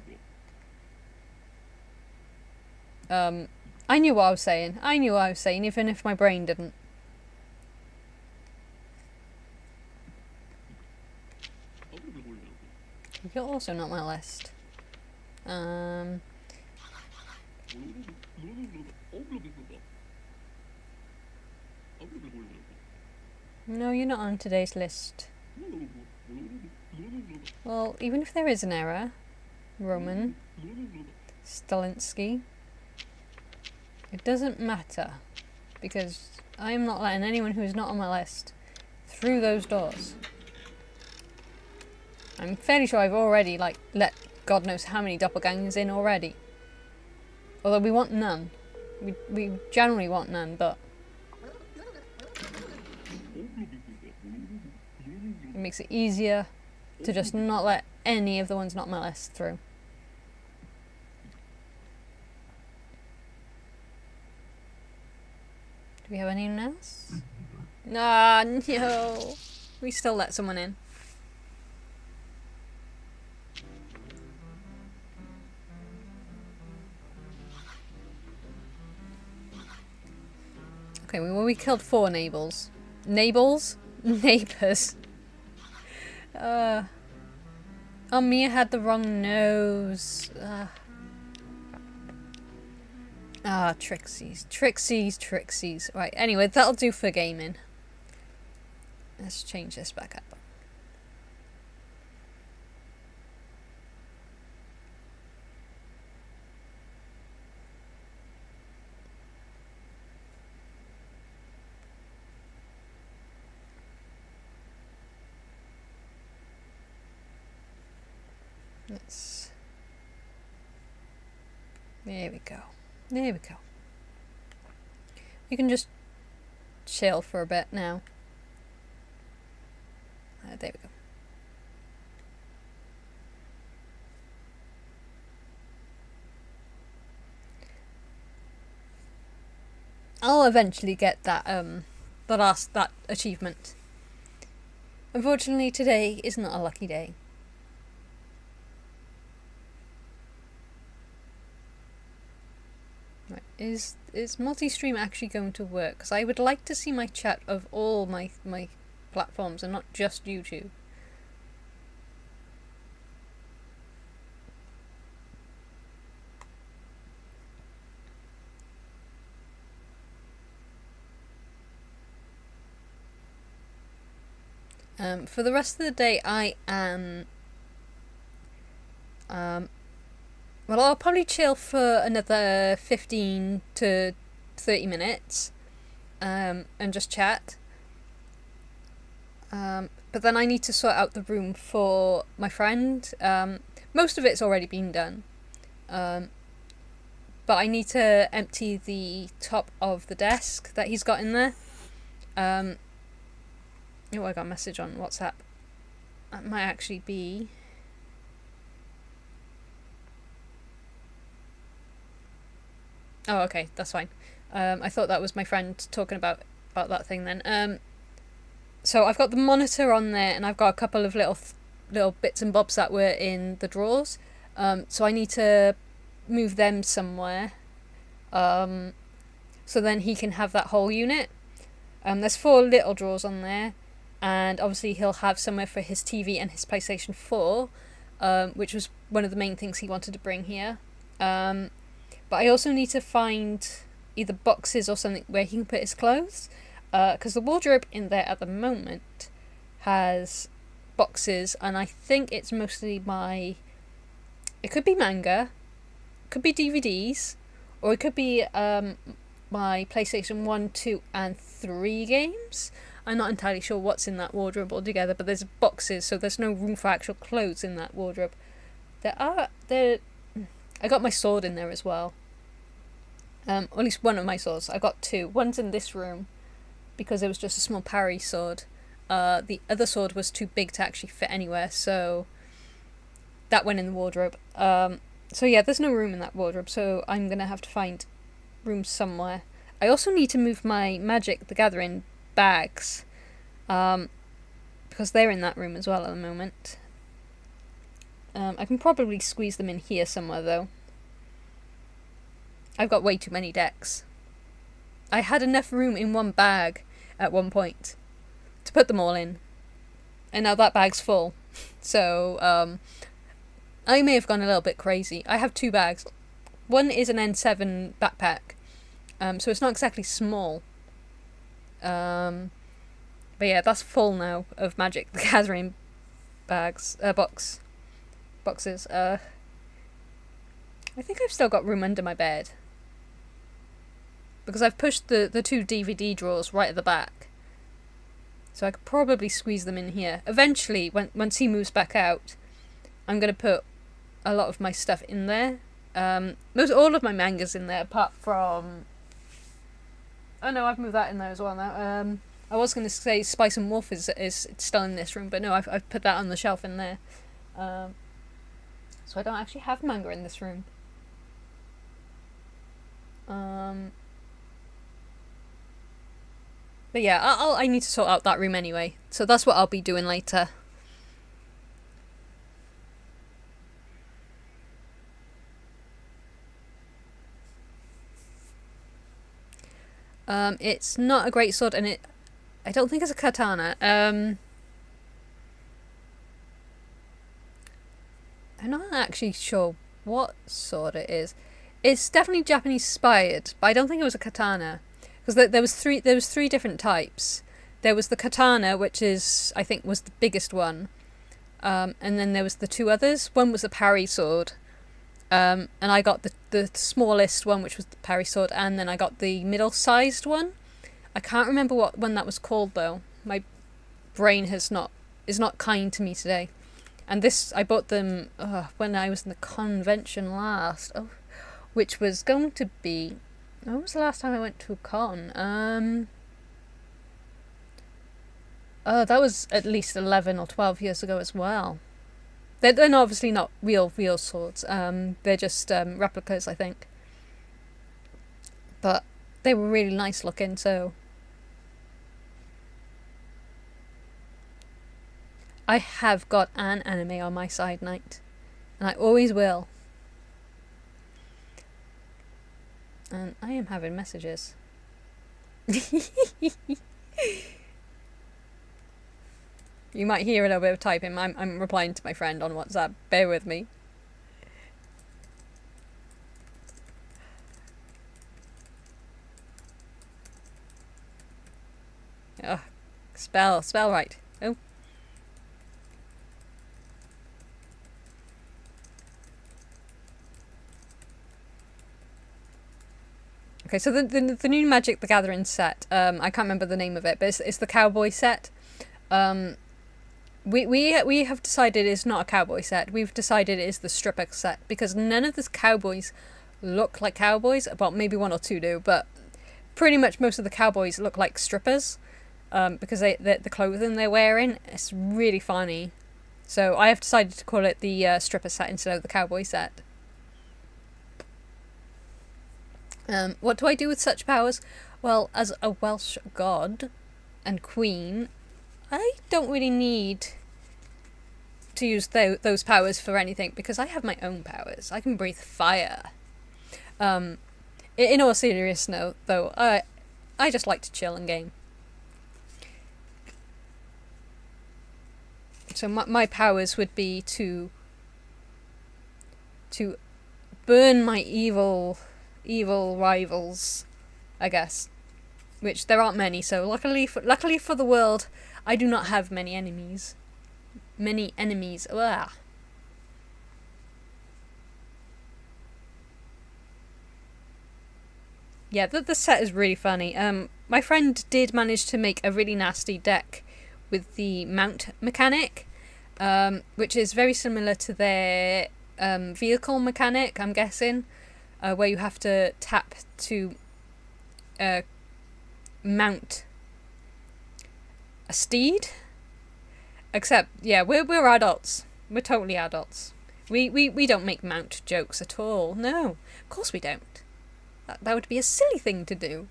I knew what I was saying. I knew what I was saying, even if my brain didn't. You're also not on my list. No, you're not on today's list. Well, even if there is an error, Roman Stalinsky, it doesn't matter, because I am not letting anyone who is not on my list through those doors. I'm fairly sure I've already, like, let God knows how many doppelgangers in already. Although we want none. We generally want none, but it makes it easier to just not let any of the ones not on my list through. Do we have anyone else? Ah, no. We still let someone in. Okay, well, we killed 4 neighbors. Neighbors? Neighbors. Oh, Mia had the wrong nose. Trixies. Right, anyway, that'll do for gaming. Let's change this back up. There we go. There we go. You can just chill for a bit now. There we go. I'll eventually get that that achievement. Unfortunately, today is not a lucky day. Right, is multi-stream actually going to work? Because I would like to see my chat of all my platforms and not just YouTube. For the rest of the day, I am well, I'll probably chill for another 15 to 30 minutes and just chat. But then I need to sort out the room for my friend. Most of it's already been done. But I need to empty the top of the desk that he's got in there. Oh, I got a message on WhatsApp. That might actually be... Oh, okay, that's fine. I thought that was my friend talking about that thing then. So I've got the monitor on there, and I've got a couple of little bits and bobs that were in the drawers. So I need to move them somewhere. So then he can have that whole unit. There's 4 little drawers on there, and obviously he'll have somewhere for his TV and his PlayStation 4, which was one of the main things he wanted to bring here. But I also need to find either boxes or something where he can put his clothes, because the wardrobe in there at the moment has boxes, and I think it's mostly it could be manga, could be DVDs, or it could be my PlayStation 1, 2 and 3 games. I'm not entirely sure what's in that wardrobe altogether, but there's boxes, so there's no room for actual clothes in that wardrobe. I got my sword in there as well. Or at least one of my swords. I got 2. One's in this room because it was just a small parry sword. The other sword was too big to actually fit anywhere, so that went in the wardrobe. So yeah, there's no room in that wardrobe, so I'm going to have to find room somewhere. I also need to move my Magic the Gathering bags. because they're in that room as well at the moment. I can probably squeeze them in here somewhere, though. I've got way too many decks. I had enough room in one bag at one point to put them all in. And now that bag's full. So, I may have gone a little bit crazy. I have 2 bags. One is an N7 backpack. So it's not exactly small. But yeah, that's full now of Magic the Gathering bags. Boxes. I think I've still got room under my bed. Because I've pushed the 2 DVD drawers right at the back. So I could probably squeeze them in here. Eventually, once he moves back out, I'm going to put a lot of my stuff in there. All of my manga's in there, apart from... Oh no, I've moved that in there as well now. I was going to say Spice and Wolf is still in this room, but no, I've put that on the shelf in there. So I don't actually have manga in this room. But yeah, I need to sort out that room anyway. So that's what I'll be doing later. It's not a great sword, and I don't think it's a katana. I'm not actually sure what sword it is. It's definitely Japanese inspired, but I don't think it was a katana. Because there was three different types. There was the katana, which I think was the biggest one. And then there was the 2 others. One was a parry sword. And I got the smallest one, which was the parry sword, and then I got the middle-sized one. I can't remember what one that was called, though. My brain is not kind to me today. And I bought them when I was in the convention last. Which was going to be... When was the last time I went to a con? That was at least 11 or 12 years ago as well. They're obviously not real swords. They're just replicas, I think. But they were really nice looking, so... I have got an anime on my side night. And I always will. And I am having messages. You might hear a little bit of typing. I'm replying to my friend on WhatsApp. Bear with me. Oh, spell right. Oh. Okay, so the new Magic the Gathering set, I can't remember the name of it, but it's the cowboy set. We have decided it's not a cowboy set. We've decided it is the stripper set, because none of the cowboys look like cowboys. Well, maybe 1 or 2 do, but pretty much most of the cowboys look like strippers, because the clothing they're wearing. It's really funny. So I have decided to call it the stripper set instead of the cowboy set. What do I do with such powers? Well, as a Welsh god and queen, I don't really need to use those powers for anything, because I have my own powers. I can breathe fire. In all seriousness, though, I just like to chill and game. So my powers would be to burn my evil rivals, I guess. Which there aren't many, so luckily for the world, I do not have many enemies. Ugh. Yeah, the set is really funny. My friend did manage to make a really nasty deck with the mount mechanic, which is very similar to their vehicle mechanic, I'm guessing, where you have to tap to mount a steed. Except, yeah, we're adults. We're totally adults. We don't make mount jokes at all. No, of course we don't. That would be a silly thing to do.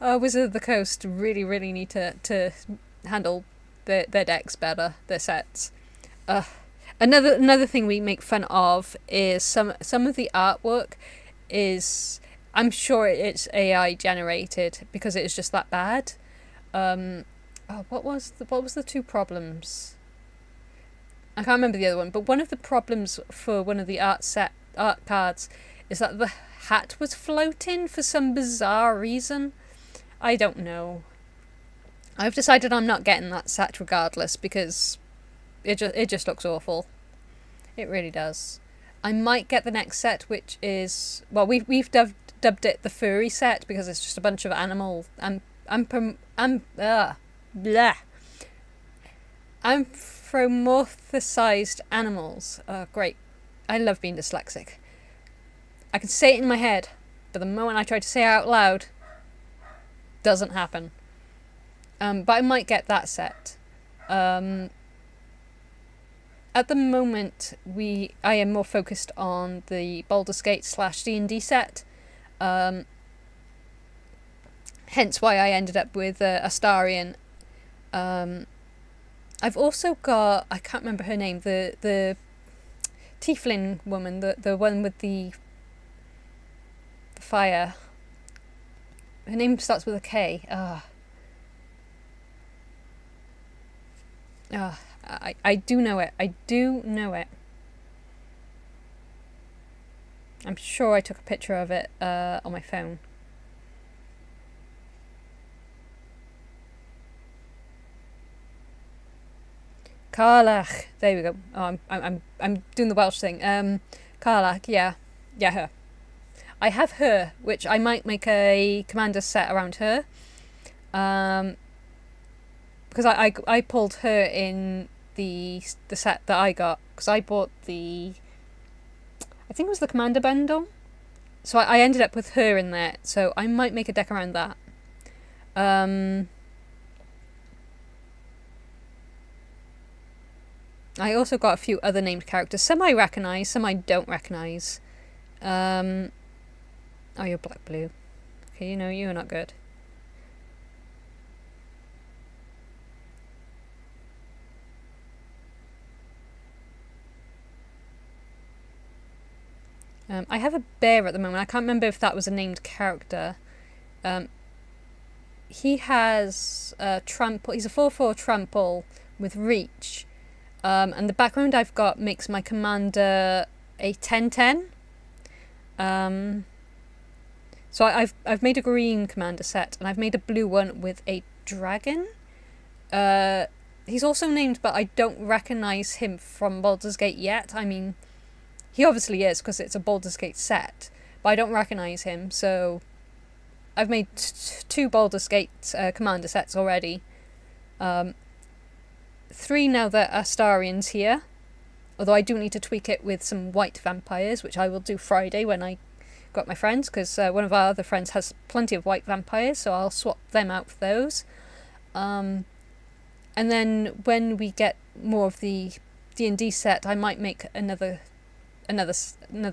Wizard of the Coast really need to handle their decks better, their sets. Another thing we make fun of is some of the artwork is, I'm sure it's AI generated because it is just that bad. What was the two problems? I can't remember the other one, but one of the problems for one of the art cards is that the hat was floating for some bizarre reason. I don't know. I've decided I'm not getting that set regardless because it just looks awful. It really does. I might get the next set, which is, well, we've dubbed it the furry set because it's just a bunch of animal anthropomorphized animals. Great. I love being dyslexic. I can say it in my head, but the moment I try to say it out loud, doesn't happen. But I might get that set. At the moment, I am more focused on the Baldur's Gate / D&D set. Hence why I ended up with Astarion. I've also got, I can't remember her name, the tiefling woman, the one with the fire. Her name starts with a K. I do know it. I do know it. I'm sure I took a picture of it on my phone. Karlach. There we go. Oh, I'm doing the Welsh thing. Karlach. Yeah, her. I have her, which I might make a commander set around her. Because I pulled her in the set that I got, because I bought I think it was the commander bundle, so I ended up with her in there, so I might make a deck around that. I also got a few other named characters, some I recognise, some I don't recognise. Oh, you're black blue. Okay, you're not good. I have a bear at the moment. I can't remember if that was a named character. He has trample. He's a 4/4 trample with reach. And the background I've got makes my commander a 10/10. So I've made a green commander set, and I've made a blue one with a dragon. He's also named, but I don't recognise him from Baldur's Gate yet. I mean, he obviously is, because it's a Baldur's Gate set, but I don't recognise him, so I've made 2 Baldur's Gate commander sets already. 3 now that Astarion's here, although I do need to tweak it with some white vampires, which I will do Friday when I got my friends, because one of our other friends has plenty of white vampires, so I'll swap them out for those. And then when we get more of the D&D set, I might make another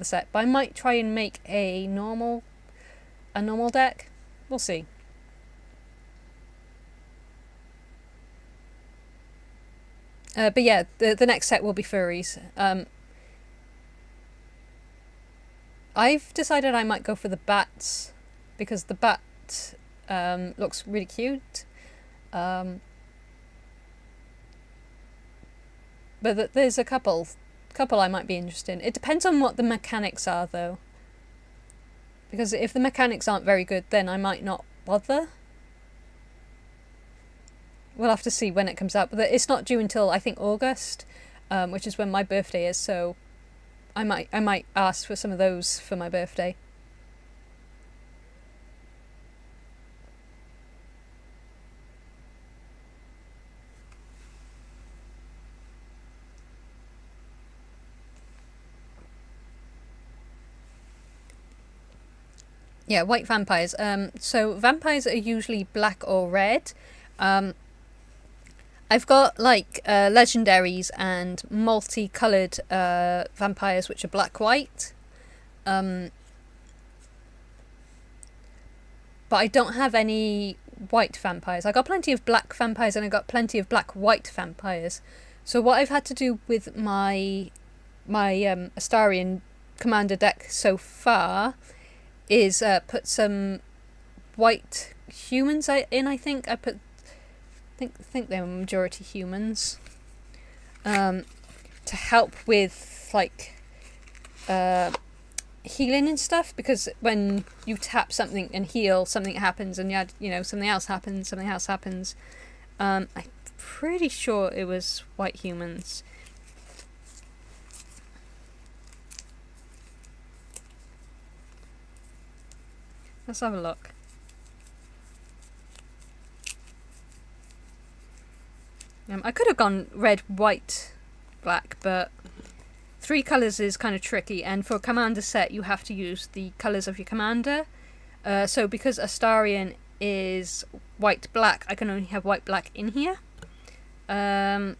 set, but I might try and make a normal deck. We'll see. But yeah, the next set will be furries. I've decided I might go for the bats, because the bat looks really cute. But there's a couple I might be interested in. It depends on what the mechanics are, though. Because if the mechanics aren't very good, then I might not bother. We'll have to see when it comes out. But it's not due until, I think, August, which is when my birthday is, so I might ask for some of those for my birthday. Yeah, white vampires. So vampires are usually black or red. I've got legendaries and multicoloured vampires, which are black-white. but I don't have any white vampires. I got plenty of black vampires and I got plenty of black-white vampires. So what I've had to do with my Astarian commander deck so far is put some white humans in. I think I think they were majority humans, to help with like healing and stuff, because when you tap something and heal, something happens, and something else happens. I'm pretty sure it was white humans. Let's have a look. I could have gone red, white, black, but 3 colours is kind of tricky, and for a commander set you have to use the colours of your commander. So because Astarian is white-black, I can only have white-black in here. So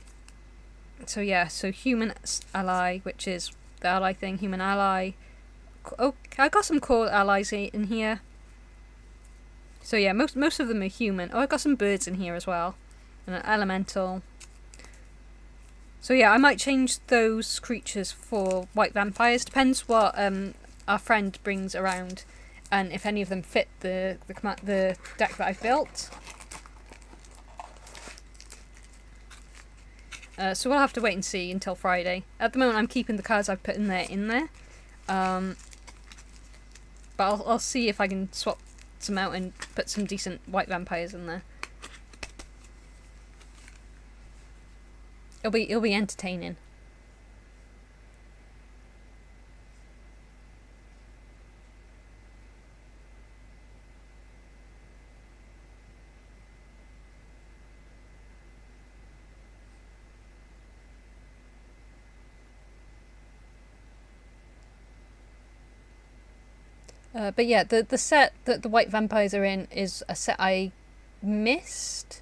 yeah, so human ally, which is the ally thing, human ally. Oh, I got some core allies in here. So yeah, most of them are human. Oh, I got some birds in here as well. And an elemental. So yeah, I might change those creatures for white vampires. Depends what our friend brings around, and if any of them fit the deck that I've built. So we'll have to wait and see until Friday. At the moment, I'm keeping the cards I've put in there. But I'll see if I can swap some out and put some decent white vampires in there. It'll be entertaining. But yeah, the set that the white vampires are in is a set I missed.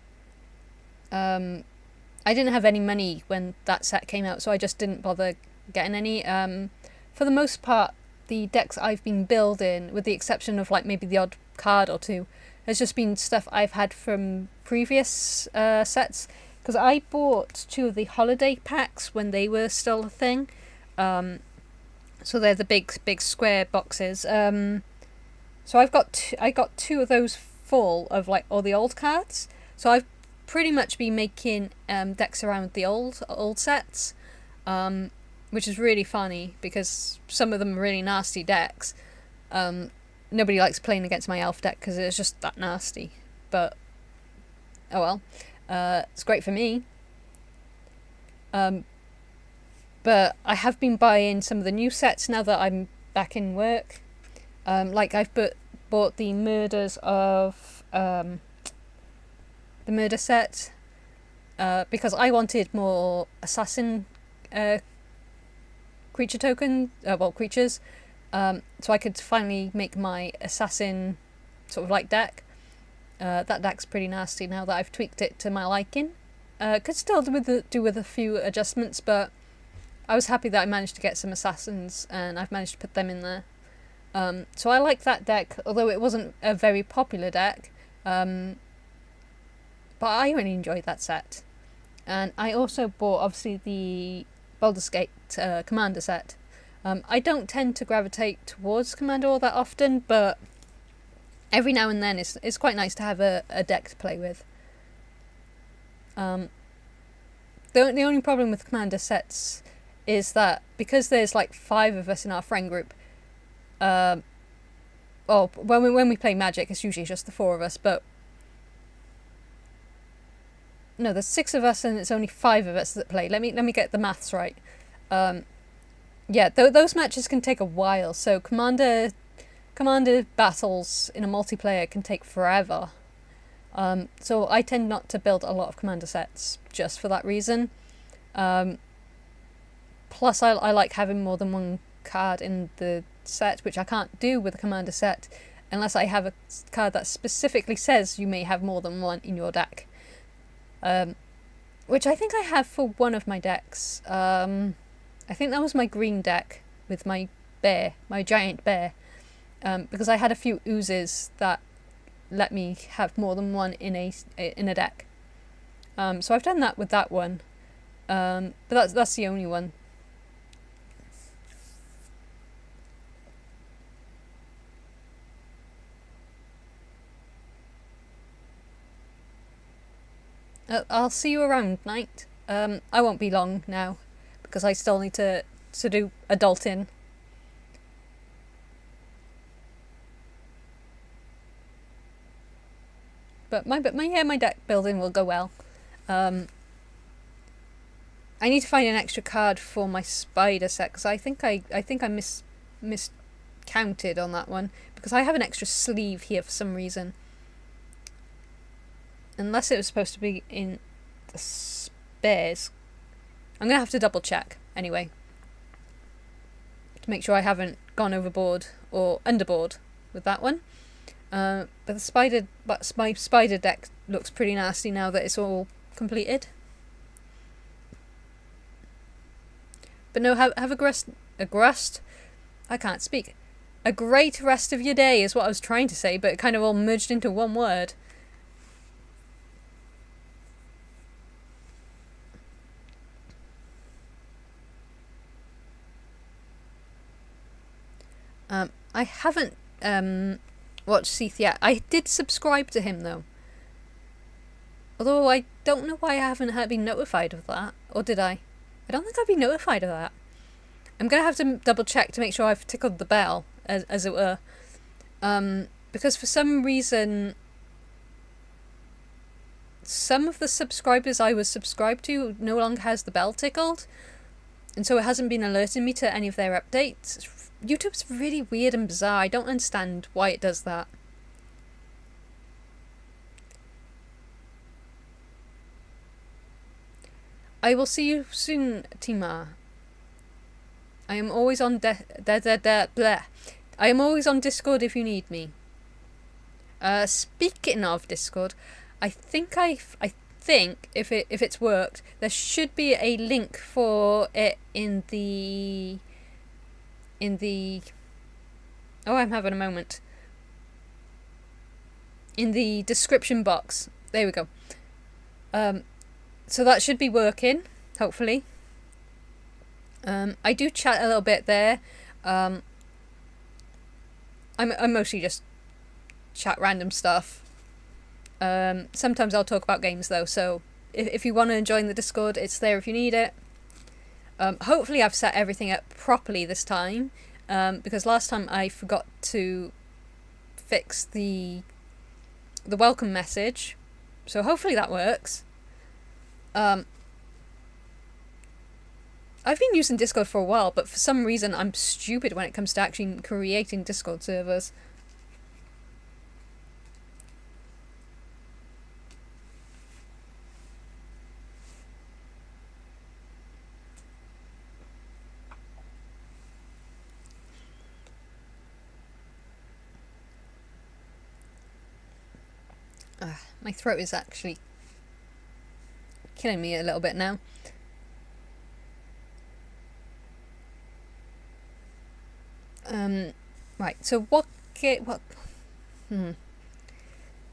I didn't have any money when that set came out, so I just didn't bother getting any. For the most part, the decks I've been building, with the exception of like maybe the odd card or two, has just been stuff I've had from previous sets. Because I bought 2 of the holiday packs when they were still a thing. So they're the big square boxes. So I got 2 of those full of like all the old cards. So I've pretty much been making decks around the old sets, which is really funny because some of them are really nasty decks. Nobody likes playing against my elf deck because it's just that nasty, but oh well. It's great for me. But I have been buying some of the new sets now that I'm back in work. Like I've bought the Murders of the murder set, because I wanted more assassin creature token, creatures, so I could finally make my assassin sort of like deck. That deck's pretty nasty now that I've tweaked it to my liking. Could still do with a few adjustments, but I was happy that I managed to get some assassins and I've managed to put them in there. So I like that deck, although it wasn't a very popular deck. But I really enjoyed that set. And I also bought, obviously, the Baldur's Gate Commander set. I don't tend to gravitate towards Commander all that often, but every now and then it's quite nice to have a deck to play with. The only problem with Commander sets is that because there's like 5 of us in our friend group, when we play Magic, it's usually just the 4 of us, but no, there's 6 of us and it's only 5 of us that play. Let me get the maths right. Yeah, those matches can take a while. So commander battles in a multiplayer can take forever. So I tend not to build a lot of commander sets just for that reason. Plus, I like having more than one card in the set, which I can't do with a commander set unless I have a card that specifically says you may have more than one in your deck. Which I think I have for one of my decks. I think that was my green deck with my giant bear. Because I had a few oozes that let me have more than one in a deck. So I've done that with that one, but that's the only one. I'll see you around, Knight. I won't be long now, because I still need to do adulting. But my deck building will go well. I need to find an extra card for my spider set, because I think I miscounted on that one, because I have an extra sleeve here for some reason. Unless it was supposed to be in the spares. I'm going to have to double check anyway, to make sure I haven't gone overboard or underboard with that one. But my spider deck looks pretty nasty now that it's all completed. But no, have I can't speak. A great rest of your day is what I was trying to say, but it kind of all merged into one word. I haven't watched Seath yet. I did subscribe to him though. Although I don't know why I haven't been notified of that. Or did I? I don't think I've been notified of that. I'm going to have to double check to make sure I've tickled the bell, as it were. Because for some reason, some of the subscribers I was subscribed to no longer has the bell tickled. And so it hasn't been alerting me to any of their updates. YouTube's really weird and bizarre. I don't understand why it does that. I will see you soon, Tima. I am always on I am always on Discord if you need me. Speaking of Discord, I think if it's worked, there should be a link for it in the oh, I'm having a moment. In the description box. There we go. So that should be working, hopefully. I do chat a little bit there. I mostly just chat random stuff. Sometimes I'll talk about games though, so if you want to join the Discord, it's there if you need it. Hopefully I've set everything up properly this time, because last time I forgot to fix the welcome message, so hopefully that works. I've been using Discord for a while, but for some reason I'm stupid when it comes to actually creating Discord servers. My throat is actually killing me a little bit now. Right, so thing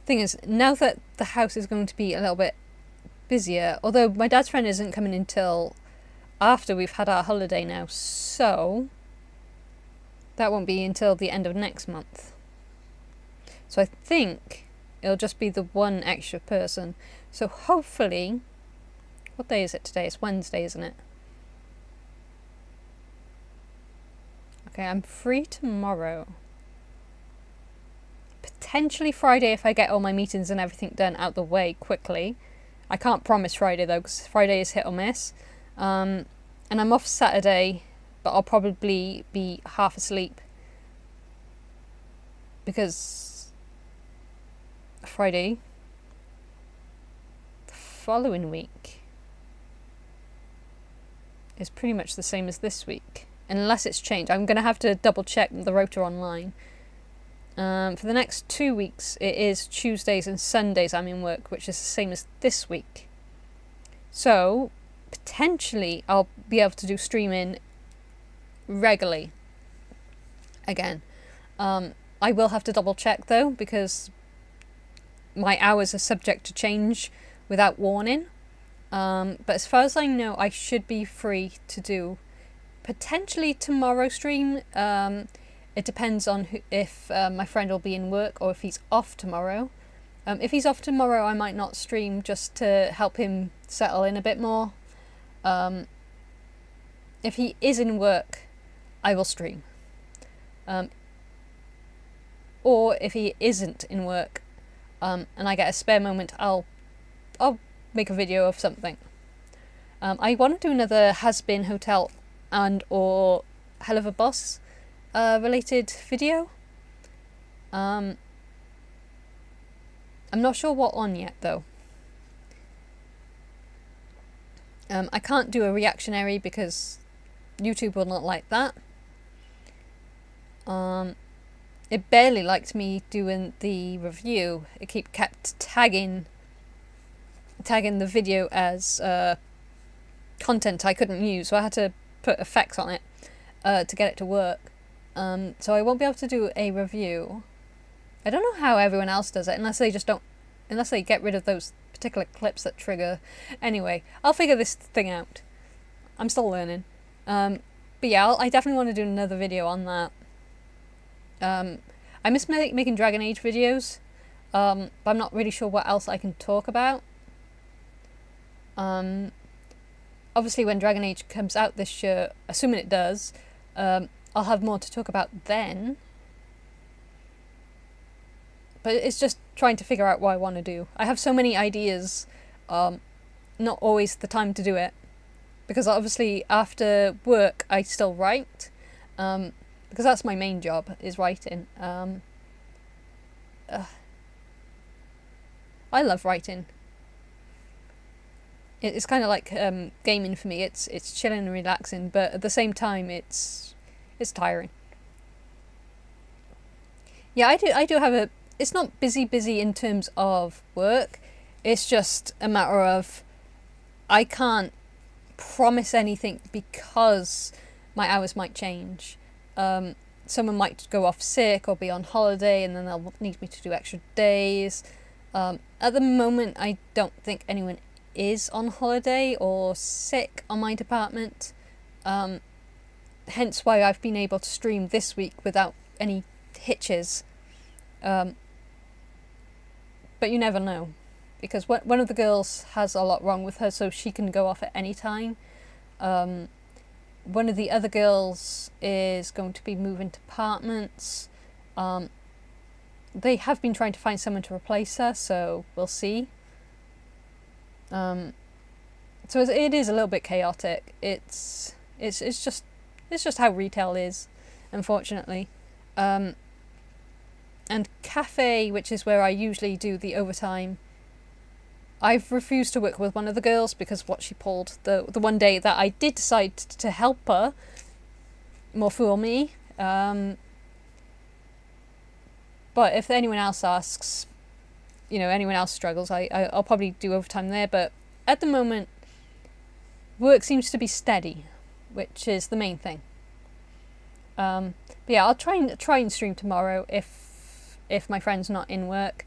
is, now that the house is going to be a little bit busier, although my dad's friend isn't coming until after we've had our holiday now, so that won't be until the end of next month. So I think it'll just be the one extra person. So hopefully, what day is it today? It's Wednesday, isn't it? Okay, I'm free tomorrow. Potentially Friday if I get all my meetings and everything done out the way quickly. I can't promise Friday though, because Friday is hit or miss. And I'm off Saturday, but I'll probably be half asleep. Because Friday, the following week, is pretty much the same as this week. Unless it's changed. I'm going to have to double check the rotor online. For the next 2 weeks, it is Tuesdays and Sundays I'm in work, which is the same as this week. So, potentially, I'll be able to do streaming regularly again. I will have to double check though, because my hours are subject to change without warning. But as far as I know, I should be free to do potentially tomorrow stream. It depends on if my friend will be in work or if he's off tomorrow. If he's off tomorrow, I might not stream just to help him settle in a bit more. If he is in work, I will stream. Or if he isn't in work, and I get a spare moment, I'll make a video of something. I want to do another Has Been Hotel and or Hell of a Boss related video. I'm not sure what on yet though. I can't do a reactionary because YouTube will not like that. It barely liked me doing the review. It kept tagging the video as content I couldn't use, so I had to put effects on it to get it to work. So I won't be able to do a review. I don't know how everyone else does it, unless they get rid of those particular clips that trigger. Anyway, I'll figure this thing out. I'm still learning. But yeah, I definitely want to do another video on that. I miss making Dragon Age videos, but I'm not really sure what else I can talk about. Obviously when Dragon Age comes out this year, assuming it does, I'll have more to talk about then. But it's just trying to figure out what I want to do. I have so many ideas, not always the time to do it. Because obviously after work I still write, because that's my main job, is writing. I love writing. It's kind of like gaming for me. It's chilling and relaxing, but at the same time it's tiring. Yeah, I do have a... It's not busy in terms of work. It's just a matter of I can't promise anything because my hours might change. Someone might go off sick or be on holiday and then they'll need me to do extra days. At the moment, I don't think anyone is on holiday or sick on my department. Hence why I've been able to stream this week without any hitches. But you never know, because one of the girls has a lot wrong with her, so she can go off at any time. One of the other girls is going to be moving departments. They have been trying to find someone to replace her, so we'll see. So it is a little bit chaotic. It's just how retail is, unfortunately. And cafe, which is where I usually do the overtime, I've refused to work with one of the girls because what she pulled the one day that I did decide to help her, more fool me. But if anyone else asks, anyone else struggles, I'll probably do overtime there. But at the moment, work seems to be steady, which is the main thing. But yeah, I'll try and stream tomorrow if my friend's not in work.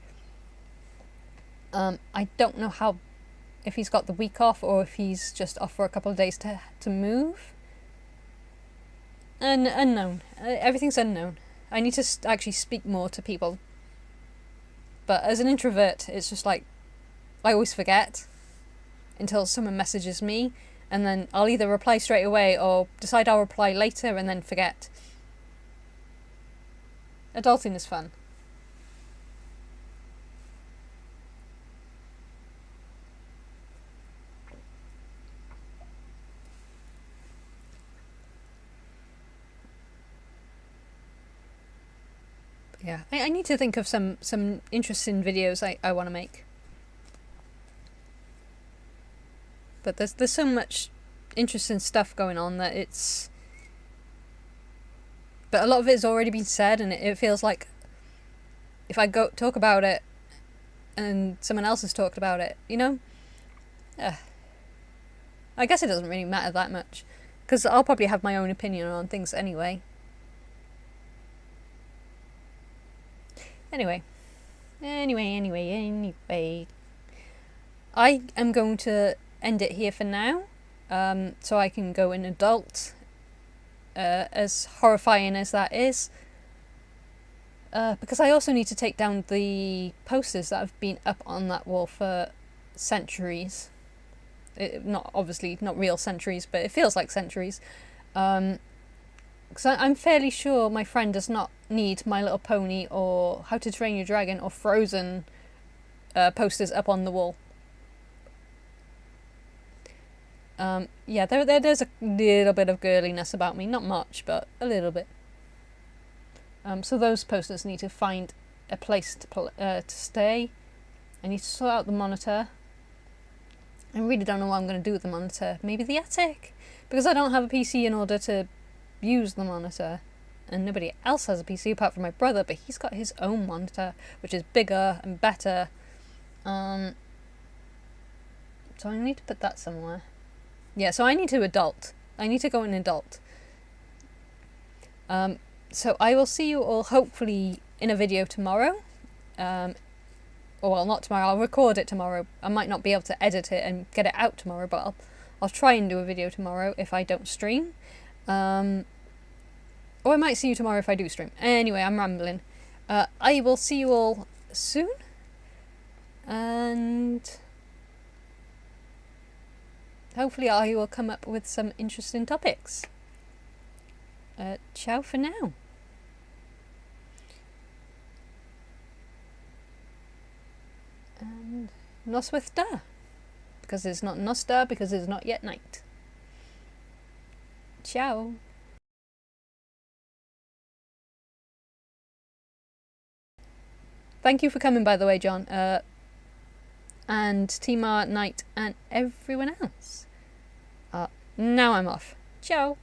I don't know if he's got the week off or if he's just off for a couple of days to move. Unknown. Everything's unknown. I need to actually speak more to people. But as an introvert, it's just like, I always forget until someone messages me, and then I'll either reply straight away or decide I'll reply later and then forget. Adulting is fun. Yeah, I need to think of some interesting videos I want to make. But there's so much interesting stuff going on that it's... But a lot of it has already been said, and it feels like if I go talk about it and someone else has talked about it, I guess it doesn't really matter that much, because I'll probably have my own opinion on things anyway. Anyway, Anyway. I am going to end it here for now, so I can go in adult, as horrifying as that is. Because I also need to take down the posters that have been up on that wall for centuries. Obviously not real centuries, but it feels like centuries. Because I'm fairly sure my friend does not need My Little Pony or How to Train Your Dragon or Frozen posters up on the wall. Yeah, there's a little bit of girliness about me. Not much, but a little bit. So those posters need to find a place to stay. I need to sort out the monitor. I really don't know what I'm going to do with the monitor. Maybe the attic? Because I don't have a PC in order to use the monitor. And nobody else has a PC apart from my brother, but he's got his own monitor, which is bigger and better. So I need to put that somewhere. Yeah, so I need to adult. I need to go in adult. So I will see you all hopefully in a video tomorrow. Or well, not tomorrow, I'll record it tomorrow. I might not be able to edit it and get it out tomorrow, but I'll try and do a video tomorrow if I don't stream. Or I might see you tomorrow if I do stream. Anyway, I'm rambling. I will see you all soon. And hopefully I will come up with some interesting topics. Ciao for now. And Noswithda, because it's not Nosta, because it's not yet night. Ciao. Thank you for coming, by the way, John. And Timar, Knight, and everyone else. Now I'm off. Ciao.